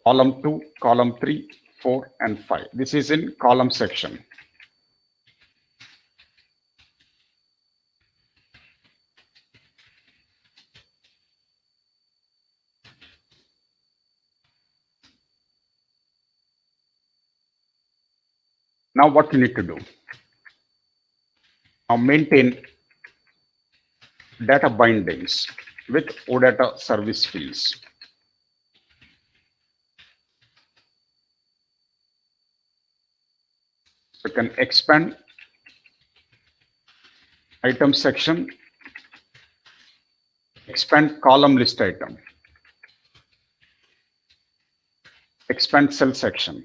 Column 2, column 3, 4, and 5. This is in column section. Now what you need to do? Now maintain data bindings with OData service fields. You can expand item section, expand column list item, expand cell section.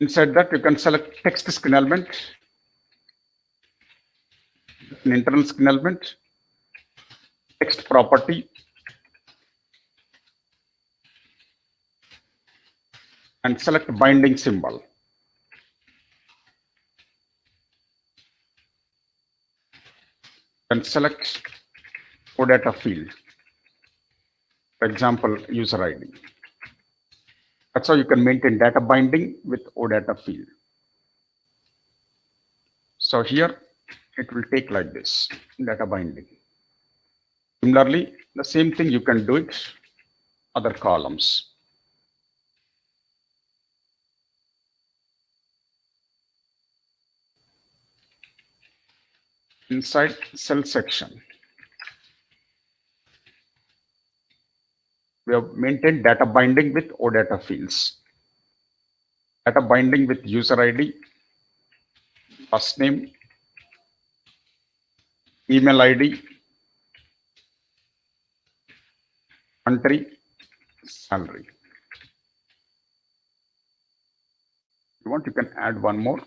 Inside that, you can select text screen element, an internal screen element, text property, and select binding symbol. And select OData field. For example, user ID. That's how you can maintain data binding with OData field. So here it will take like this, data binding. Similarly, the same thing you can do it other columns. Inside cell section, we have maintained data binding with OData fields. Data binding with user ID, first name, email ID, country, salary. If you want, you can add one more.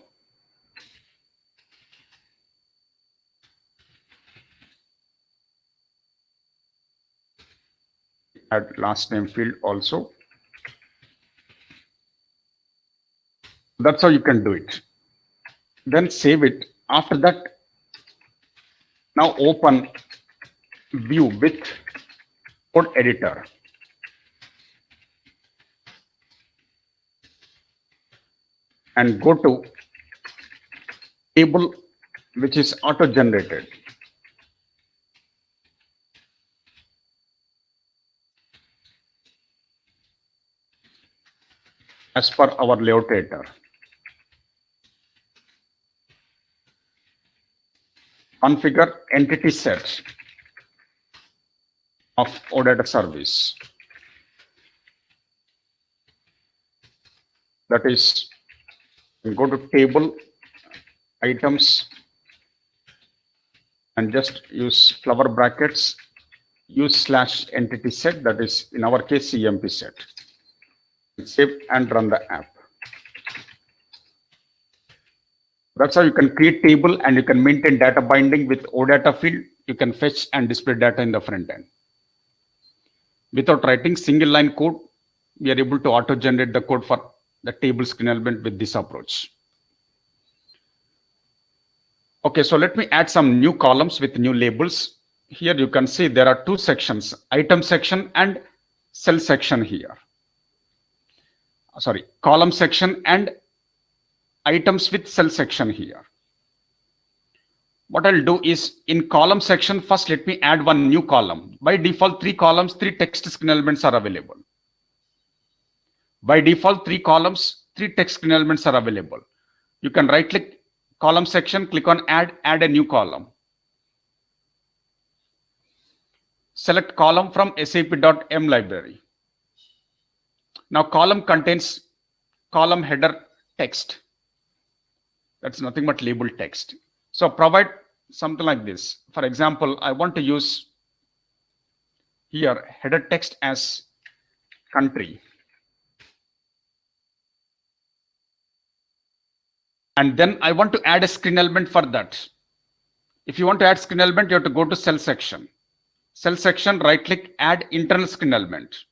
Add last name field also. That's how you can do it. Then save it. After that, now open view with code editor. And go to table which is auto-generated. As per our layout editor. Configure entity set of OData service. That is, go to table, items, and just use flower brackets, use /entity set, that is in our case CMP set. Save and run the app. That's how you can create table and you can maintain data binding with OData field. You can fetch and display data in the front end. Without writing single line code, we are able to auto generate the code for the table screen element with this approach. Okay, so let me add some new columns with new labels. Here you can see there are two sections, item section and cell section here. Sorry, column section and items with cell section here. What I'll do is in column section, first let me add one new column. By default, 3 columns, 3 text screen elements are available. By default, 3 columns, 3 text screen elements are available. You can right click column section, click on add a new column. Select column from sap.m library. Now column contains column header text. That's nothing but labeled text. So provide something like this. For example, I want to use here header text as country. And then I want to add a screen element for that. If you want to add screen element, you have to go to cell section. Cell section, right click, add internal screen element.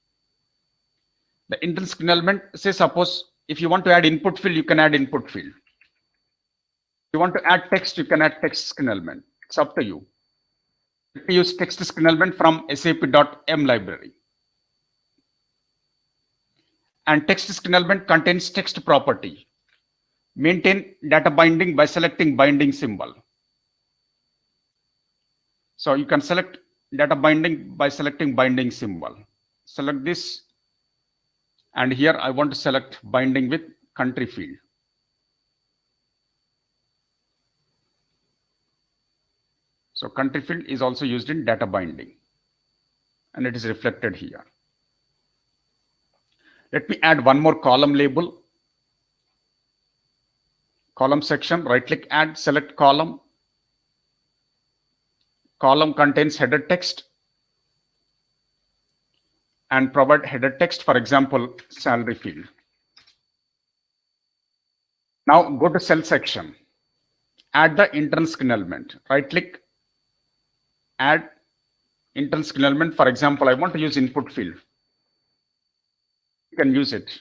The internal screen element, say suppose if you want to add input field, you can add input field. If you want to add text, you can add text screen element. It's up to you. Let me use text screen element from sap.m library. And text screen element contains text property. Maintain data binding by selecting binding symbol. So you can select data binding by selecting binding symbol. Select this. And here I want to select binding with country field. So country field is also used in data binding. And it is reflected here. Let me add one more column label. Column section, right click, add, select column. Column contains header text. And provide header text, for example, salary field. Now go to cell section. Add the internal screen element. Right click, add internal screen element. For example, I want to use input field. You can use it.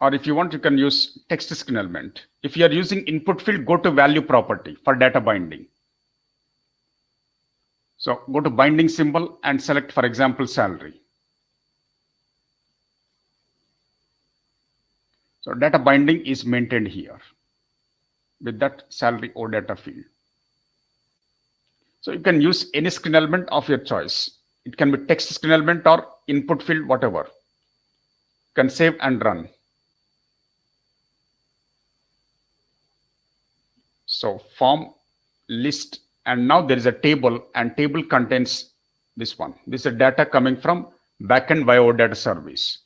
Or if you want, you can use text screen element. If you are using input field, go to value property for data binding. So go to binding symbol and select, for example, salary. So data binding is maintained here with that salary OData field. So you can use any screen element of your choice. It can be text screen element or input field, whatever. You can save and run. So form, list, and now there is a table, and table contains this one. This is data coming from backend via OData service.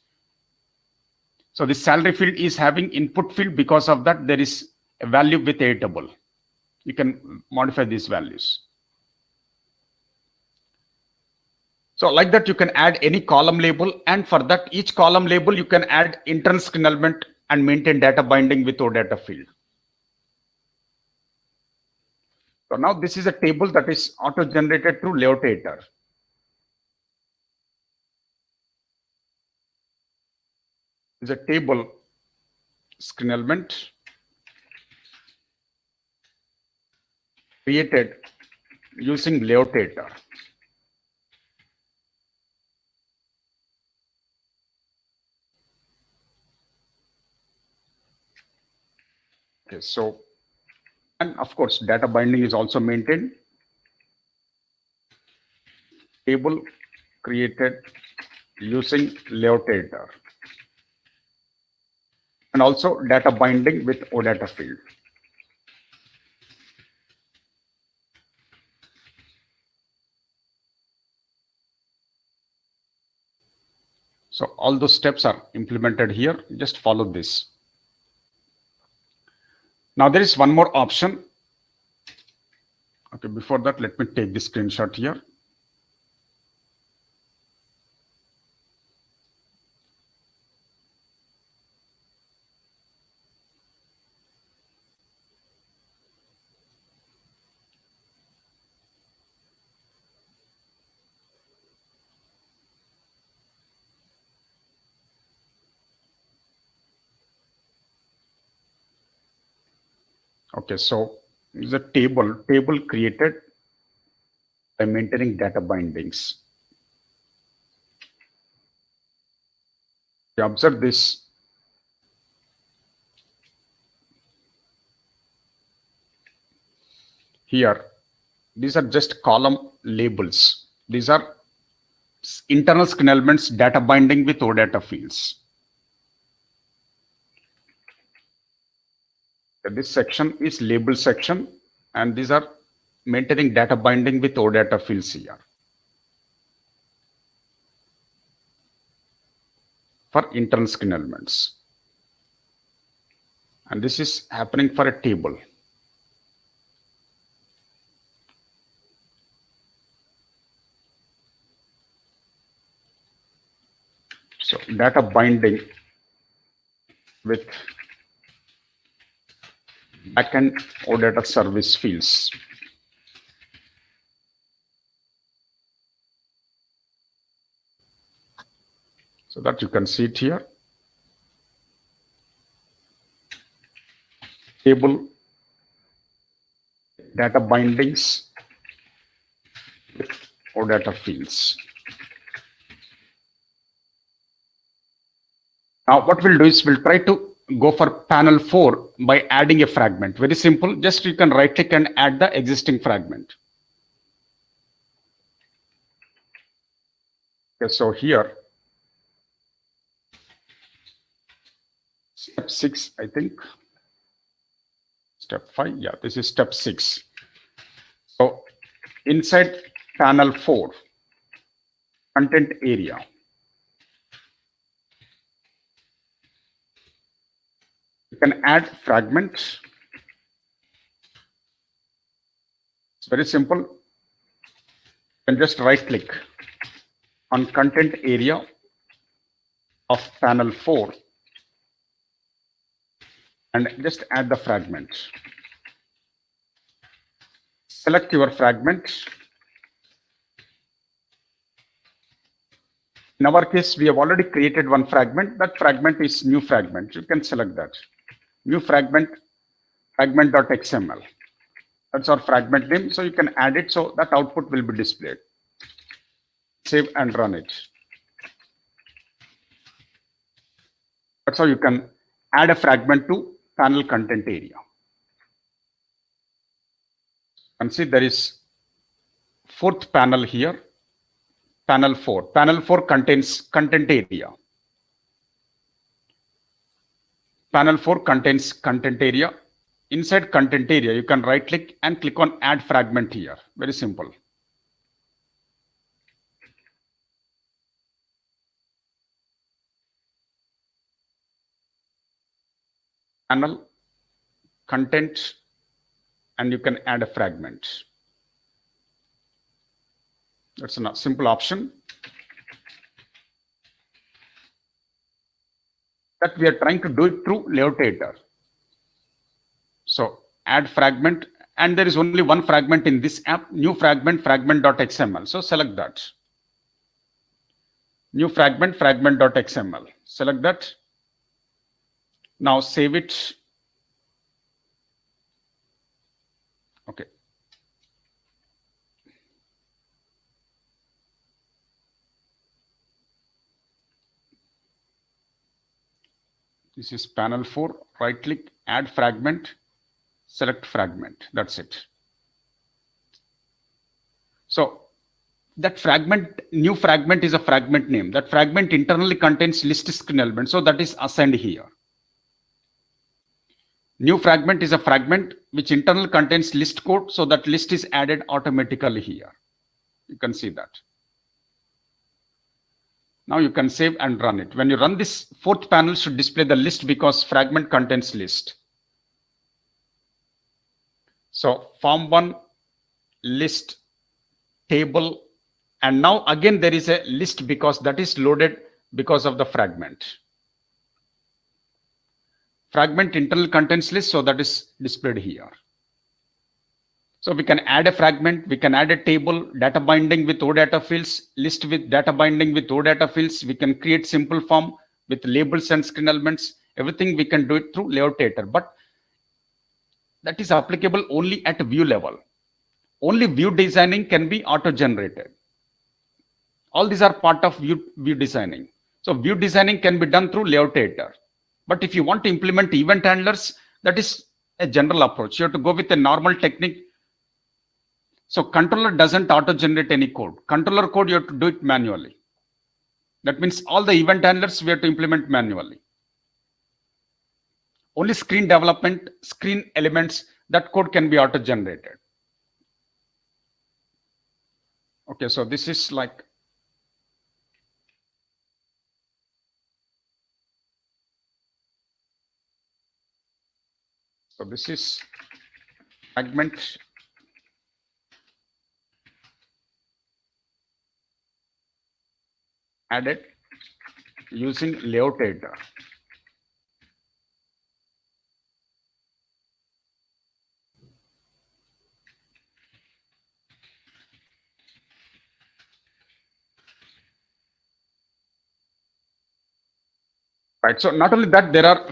So the salary field is having input field. Because of that, there is a value with a double. You can modify these values. So like that, you can add any column label, and for that, each column label, you can add internal screen element and maintain data binding with OData field. So now this is a table that is auto-generated through layout editor. Is a table screen element created using layout editor. Okay, so, and of course, data binding is also maintained. Table created using layout editor. And also data binding with OData field. So all those steps are implemented here. Just follow this. Now there is one more option. Okay, before that, let me take the screenshot here. Okay, so is a table created by maintaining data bindings. You observe this. Here, these are just column labels. These are internal screen elements, data binding with OData fields. This section is label section, and these are maintaining data binding with OData fields here for internal screen elements. And this is happening for a table. So data binding with backend OData service fields. So that you can see it here. Table data bindings with OData fields. Now what we'll do is we'll try to go for panel 4 by adding a fragment. Very simple. Just you can right click and add the existing fragment. Okay, so here, step 6, I think. Step 5, yeah, this is step 6. So inside panel 4, content area, you can add fragments. It's very simple. You can just right click on content area of panel 4 and just add the fragment. Select your fragment. In our case, we have already created one fragment. That fragment is new fragment. You can select that. New fragment, fragment.xml. That's our fragment name. So you can add it so that output will be displayed. Save and run it. That's how you can add a fragment to panel content area. And see there is fourth panel here, panel 4. Panel 4 contains content area. Panel 4 contains content area. Inside content area, you can right click and click on add fragment here. Very simple. Panel, content, and you can add a fragment. That's a simple option that we are trying to do it through layout editor. So add fragment, and there is only one fragment in this app, new fragment, fragment.xml. So select that. New fragment, fragment.xml. Select that. Now save it. Okay. This is panel 4, right click, add fragment, select fragment. That's it. So that fragment, new fragment is a fragment name. That fragment internally contains list screen element. So that is assigned here. New fragment is a fragment which internally contains list code. So that list is added automatically here. You can see that. Now you can save and run it. When you run this, fourth panel should display the list because fragment contains list. So form 1, list, table, and now again there is a list because that is loaded because of the fragment. Fragment internal contains list, so that is displayed here. So we can add a fragment, we can add a table, data binding with OData fields, list with data binding with OData fields. We can create simple form with labels and screen elements. Everything we can do it through layout editor, but that is applicable only at view level. Only view designing can be auto-generated. All these are part of view designing. So view designing can be done through layout editor. But if you want to implement event handlers, that is a general approach. You have to go with a normal technique. So controller doesn't auto-generate any code. Controller code, you have to do it manually. That means all the event handlers we have to implement manually. Only screen development, screen elements, that code can be auto-generated. Okay, so this is like so this is fragment added using layout editor. Right, so not only that, there are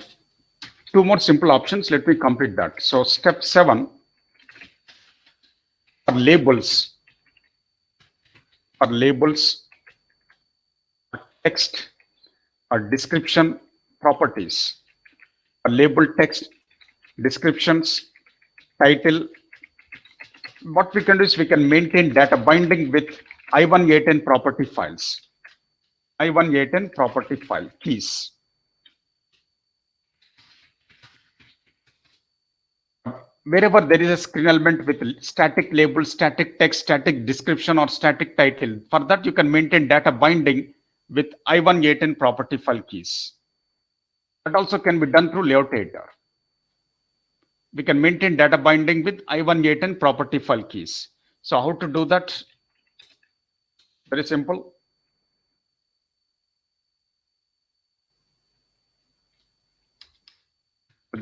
two more simple options. Let me complete that. So step 7 are labels. Text or description properties. A label text, descriptions, title. What we can do is we can maintain data binding with I1A10 property files. I1A10 property file keys. Wherever there is a screen element with static label, static text, static description, or static title, for that you can maintain data binding with I1A10 property file keys. That also can be done through layout editor. We can maintain data binding with I1A10 property file keys. So how to do that? Very simple.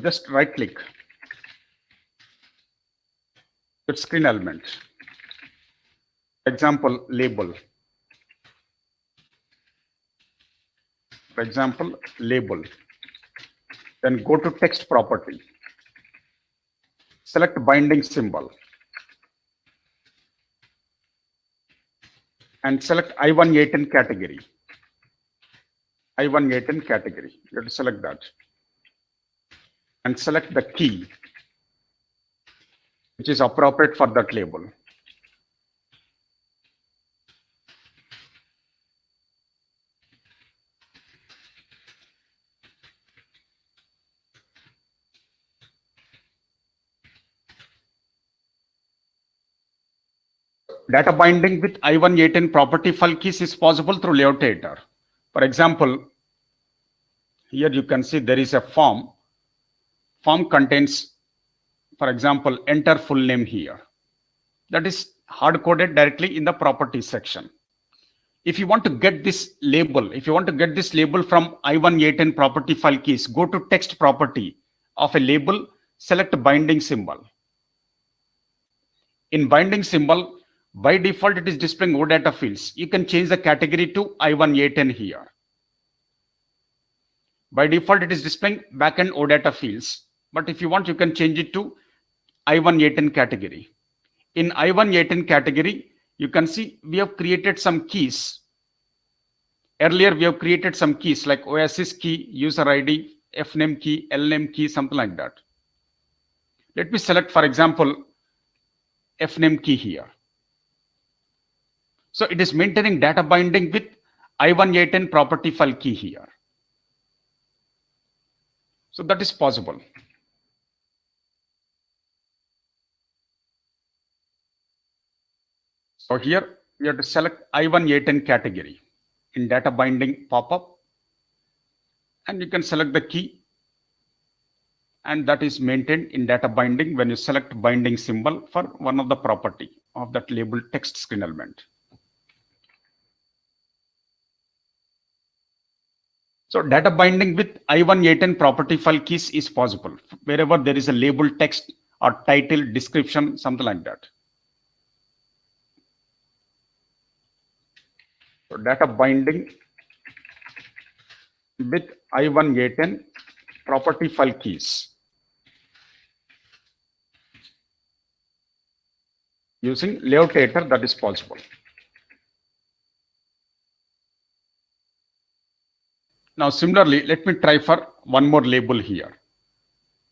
Just right click. Screen element. Example label. For example, label. Then go to text property. Select binding symbol. and select I1A10 category. I1A10 category. You have to select that. And select the key which is appropriate for that label. Data binding with I1A10 property file keys is possible through layout editor. For example, here you can see there is a form. Form contains, for example, enter full name here. That is hard coded directly in the properties section. If you want to get this label, from I1A10 property file keys, go to text property of a label, select binding symbol. In binding symbol, by default, it is displaying OData fields. You can change the category to I1A10 here. By default, it is displaying backend OData fields. But if you want, you can change it to I1A10 category. In I1A10 category, you can see we have created some keys. Earlier, we have created some keys like OASIS key, user ID, FNAME key, LNAME key, something like that. Let me select, for example, FNAME key here. So it is maintaining data binding with I1A10 property file key here. So that is possible. So here we have to select I1A10 category in data binding pop-up, and you can select the key, and that is maintained in data binding when you select binding symbol for one of the property of that label text screen element. So data binding with I1A10 property file keys is possible wherever there is a label text or title, description, something like that. So data binding with I1A10 property file keys using layout editor, that is possible. Now similarly, let me try for one more label here.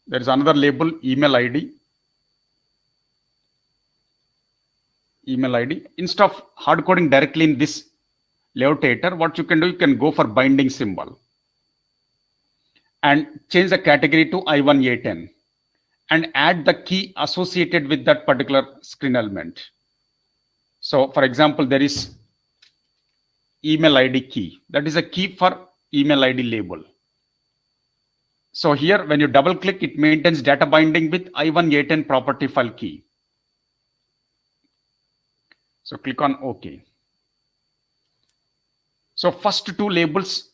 There is another label, email ID. Email ID. Instead of hard coding directly in this layout editor, what you can do, you can go for binding symbol and change the category to I1A10 and add the key associated with that particular screen element. So for example, there is email ID key. That is a key for email ID label. So here, when you double click, it maintains data binding with I1A10 property file key. So click on OK. So first two labels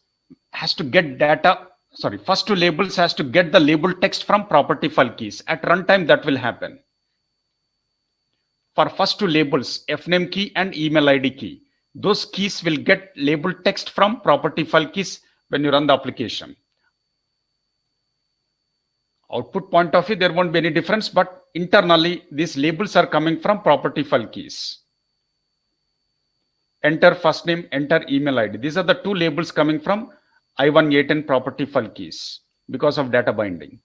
has to get the label text from property file keys. At runtime, that will happen. For first two labels, FNAME key and email ID key, those keys will get label text from property file keys when you run the application. Output point of view, there won't be any difference, but internally, these labels are coming from property file keys. Enter first name, enter email ID. These are the two labels coming from I1A10 property file keys because of data binding.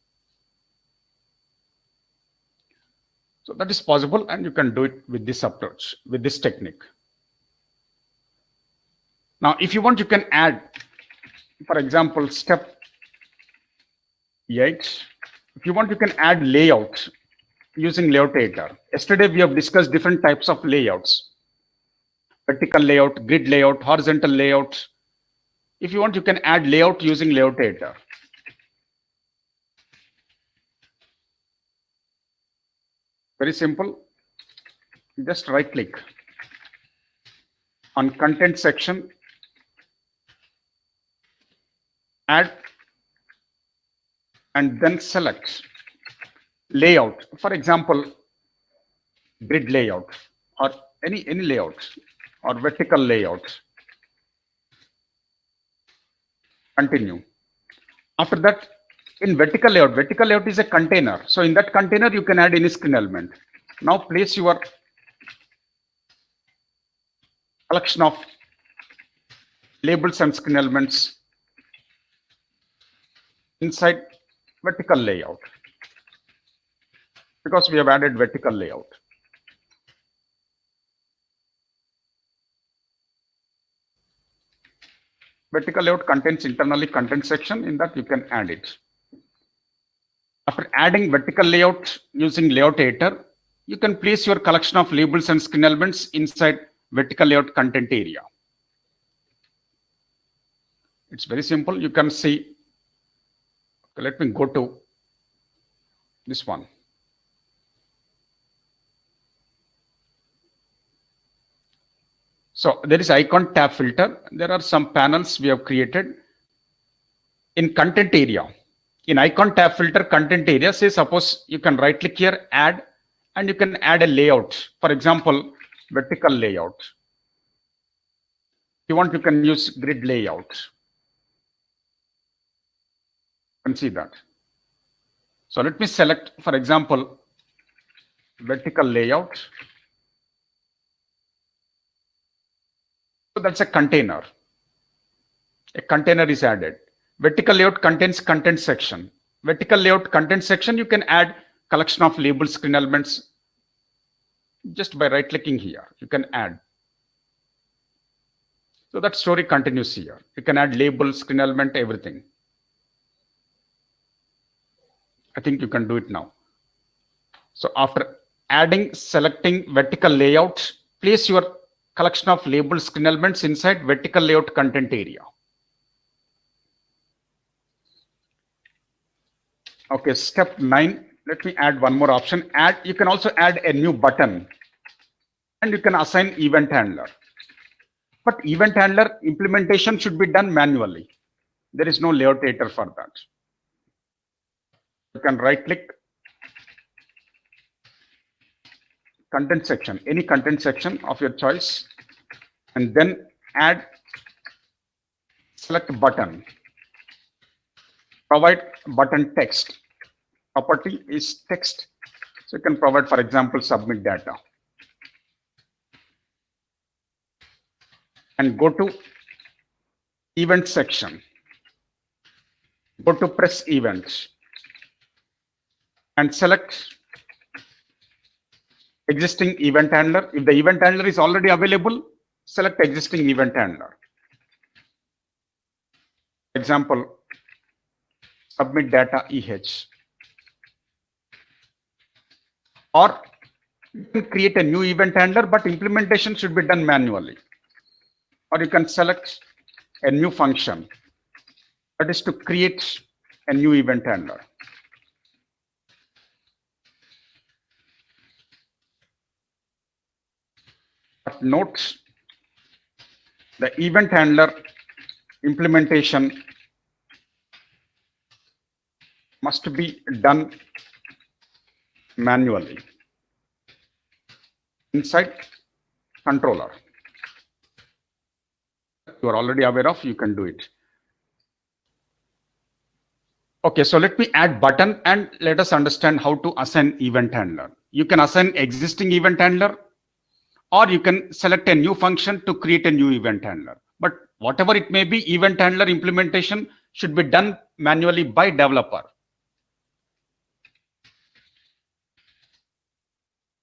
So that is possible, and you can do it with this approach, with this technique. Now, if you want, you can add, for example, step 8. If you want, you can add layout using layout editor. Yesterday, we have discussed different types of layouts. Vertical layout, grid layout, horizontal layout. If you want, you can add layout using layout editor. Very simple. Just right click on content section, add, and then select layout. For example, grid layout or any layout or vertical layout. Continue. After that, in vertical layout is a container. So in that container, you can add any screen element. Now place your collection of labels and screen elements inside vertical layout, because we have added vertical layout. Vertical layout contains internally content section. In that you can add it. After adding vertical layout using layout editor, you can place your collection of labels and screen elements inside vertical layout content area. It's very simple. You can see. Let me go to this one. So there is icon tab filter. There are some panels we have created in content area. In icon tab filter content area, say suppose you can right click here, add, and you can add a layout. For example, vertical layout. If you want, you can use grid layout. You can see that. So let me select, for example, vertical layout. So that's a container. A container is added. Vertical layout contains content section. Vertical layout content section, you can add collection of labels, screen elements just by right clicking here. You can add. So that story continues here. You can add label, screen element, everything. I think you can do it now. So after adding, selecting vertical layout, place your collection of labels, screen elements inside vertical layout content area. Okay, step 9. Let me add one more option. Add. You can also add a new button, and you can assign event handler. But event handler implementation should be done manually. There is no layout editor for that. You can right click content section, any content section of your choice, and then add, select button, provide button text. Property is text. So you can provide, for example, submit data. And go to event section. Go to press events and select existing event handler. If the event handler is already available, select existing event handler. For example, submit data EH. Or you can create a new event handler, but implementation should be done manually. Or you can select a new function, that is to create a new event handler. But note, the event handler implementation must be done manually inside controller. You are already aware of, you can do it. Okay, so let me add button and let us understand how to assign event handler. You can assign existing event handler, or you can select a new function to create a new event handler. But whatever it may be, event handler implementation should be done manually by developer.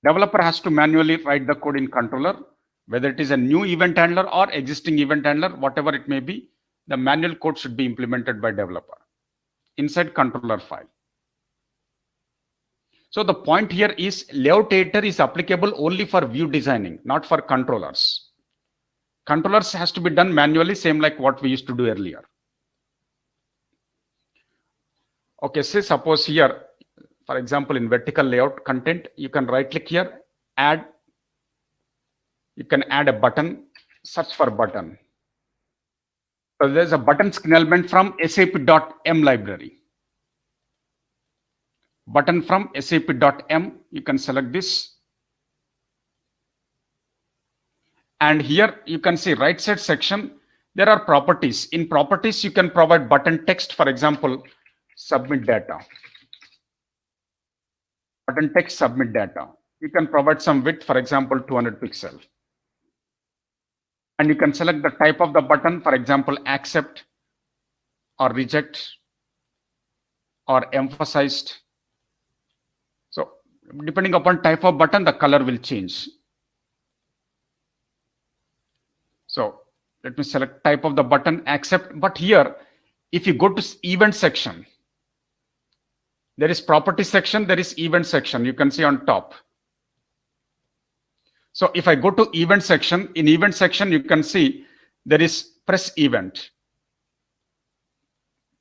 Developer has to manually write the code in controller, whether it is a new event handler or existing event handler, whatever it may be, the manual code should be implemented by developer inside controller file. So the point here is layout editor is applicable only for view designing, not for controllers. Controllers has to be done manually, same like what we used to do earlier. Okay, say suppose here, for example, in vertical layout content, you can right click here, add. You can add a button, search for button. So there's a button screen element from sap.m library. Button from sap.m, you can select this. And here you can see right side section, there are properties. In properties, you can provide button text, for example, submit data. Button text, submit data. You can provide some width, for example, 200 pixels. And you can select the type of the button, for example, accept or reject or emphasized. So depending upon type of button, the color will change. So let me select type of the button, accept. But here, if you go to event section, there is property section, there is event section. You can see on top. So if I go to event section, in event section, you can see there is press event.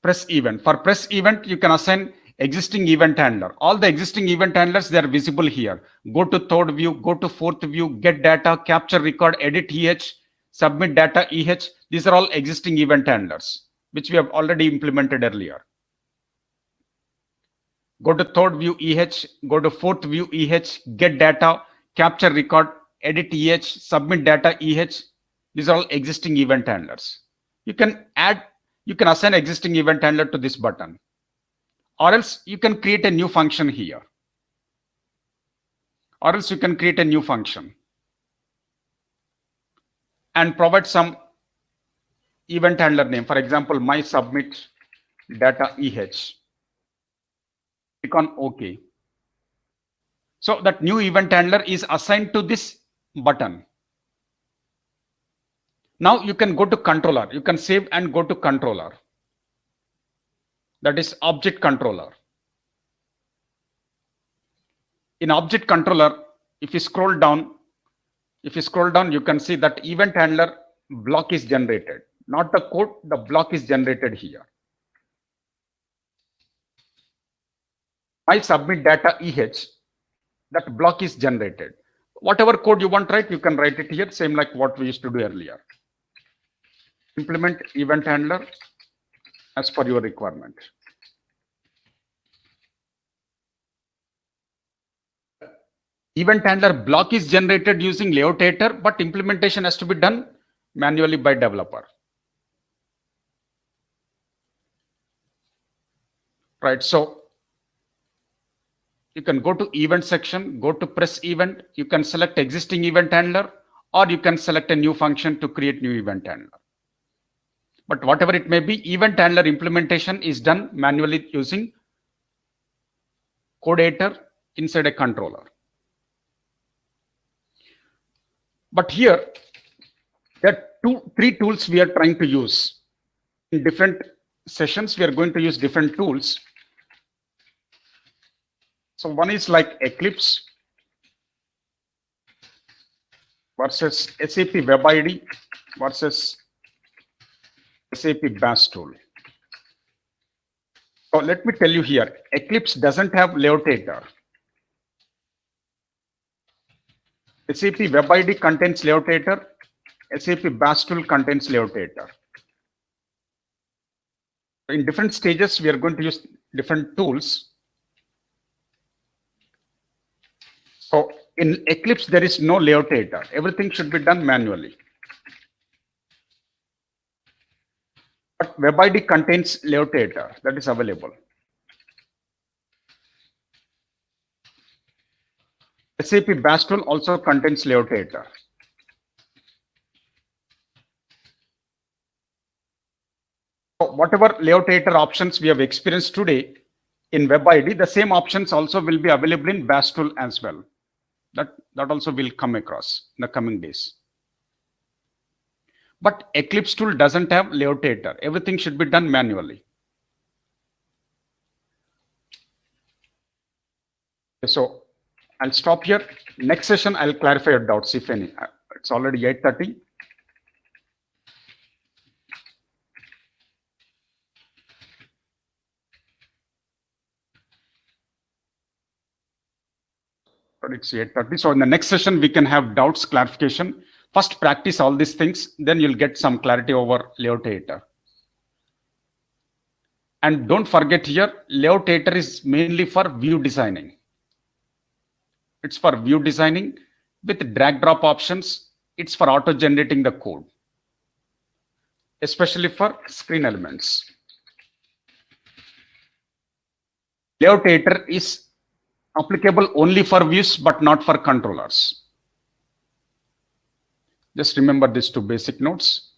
Press event. For press event, you can assign existing event handler. All the existing event handlers, they are visible here. Go to third view, go to fourth view, get data, capture record, edit EH, submit data EH. These are all existing event handlers, which we have already implemented earlier. Go to third view EH, go to fourth view EH, get data, capture record, edit EH, submit data EH. These are all existing event handlers. You can assign existing event handler to this button, or else you can create a new function here. Or else you can create a new function and provide some event handler name. For example, my submit data EH. Click on OK. So that new event handler is assigned to this button. Now you can go to controller. You can save and go to controller. That is object controller. In object controller, if you scroll down, you can see that event handler block is generated. Not the code, the block is generated here. I submit data EH, that block is generated. Whatever code you want to write, you can write it here, same like what we used to do earlier. Implement event handler as per your requirement. Event handler block is generated using layout editor, but implementation has to be done manually by developer. Right, so you can go to event section, go to press event, you can select existing event handler, or you can select a new function to create new event handler. But whatever it may be, event handler implementation is done manually using code editor inside a controller. But here, there are three tools we are trying to use. In different sessions, we are going to use different tools. So one is like Eclipse versus SAP WebID versus SAP BAS tool. So let me tell you here, Eclipse doesn't have layout editor. SAP WebID contains layout editor. SAP BAS tool contains layout editor. In different stages, we are going to use different tools. So in Eclipse, there is no layout editor. Everything should be done manually. But WebID contains layout editor that is available. SAP BAS tool also contains layout editor. So whatever layout editor options we have experienced today in WebID, the same options also will be available in BAS tool as well. That also will come across in the coming days. But Eclipse tool doesn't have layout editor. Everything should be done manually. So I'll stop here. Next session, I'll clarify your doubts, if any. It's already 8:30. But it's 8:30. So in the next session, we can have doubts, clarification. First, practice all these things. Then you'll get some clarity over layout editor. And don't forget here, layout editor is mainly for view designing. It's for view designing with drag drop options. It's for auto generating the code, especially for screen elements. Layout editor is applicable only for views, but not for controllers. Just remember these two basic notes.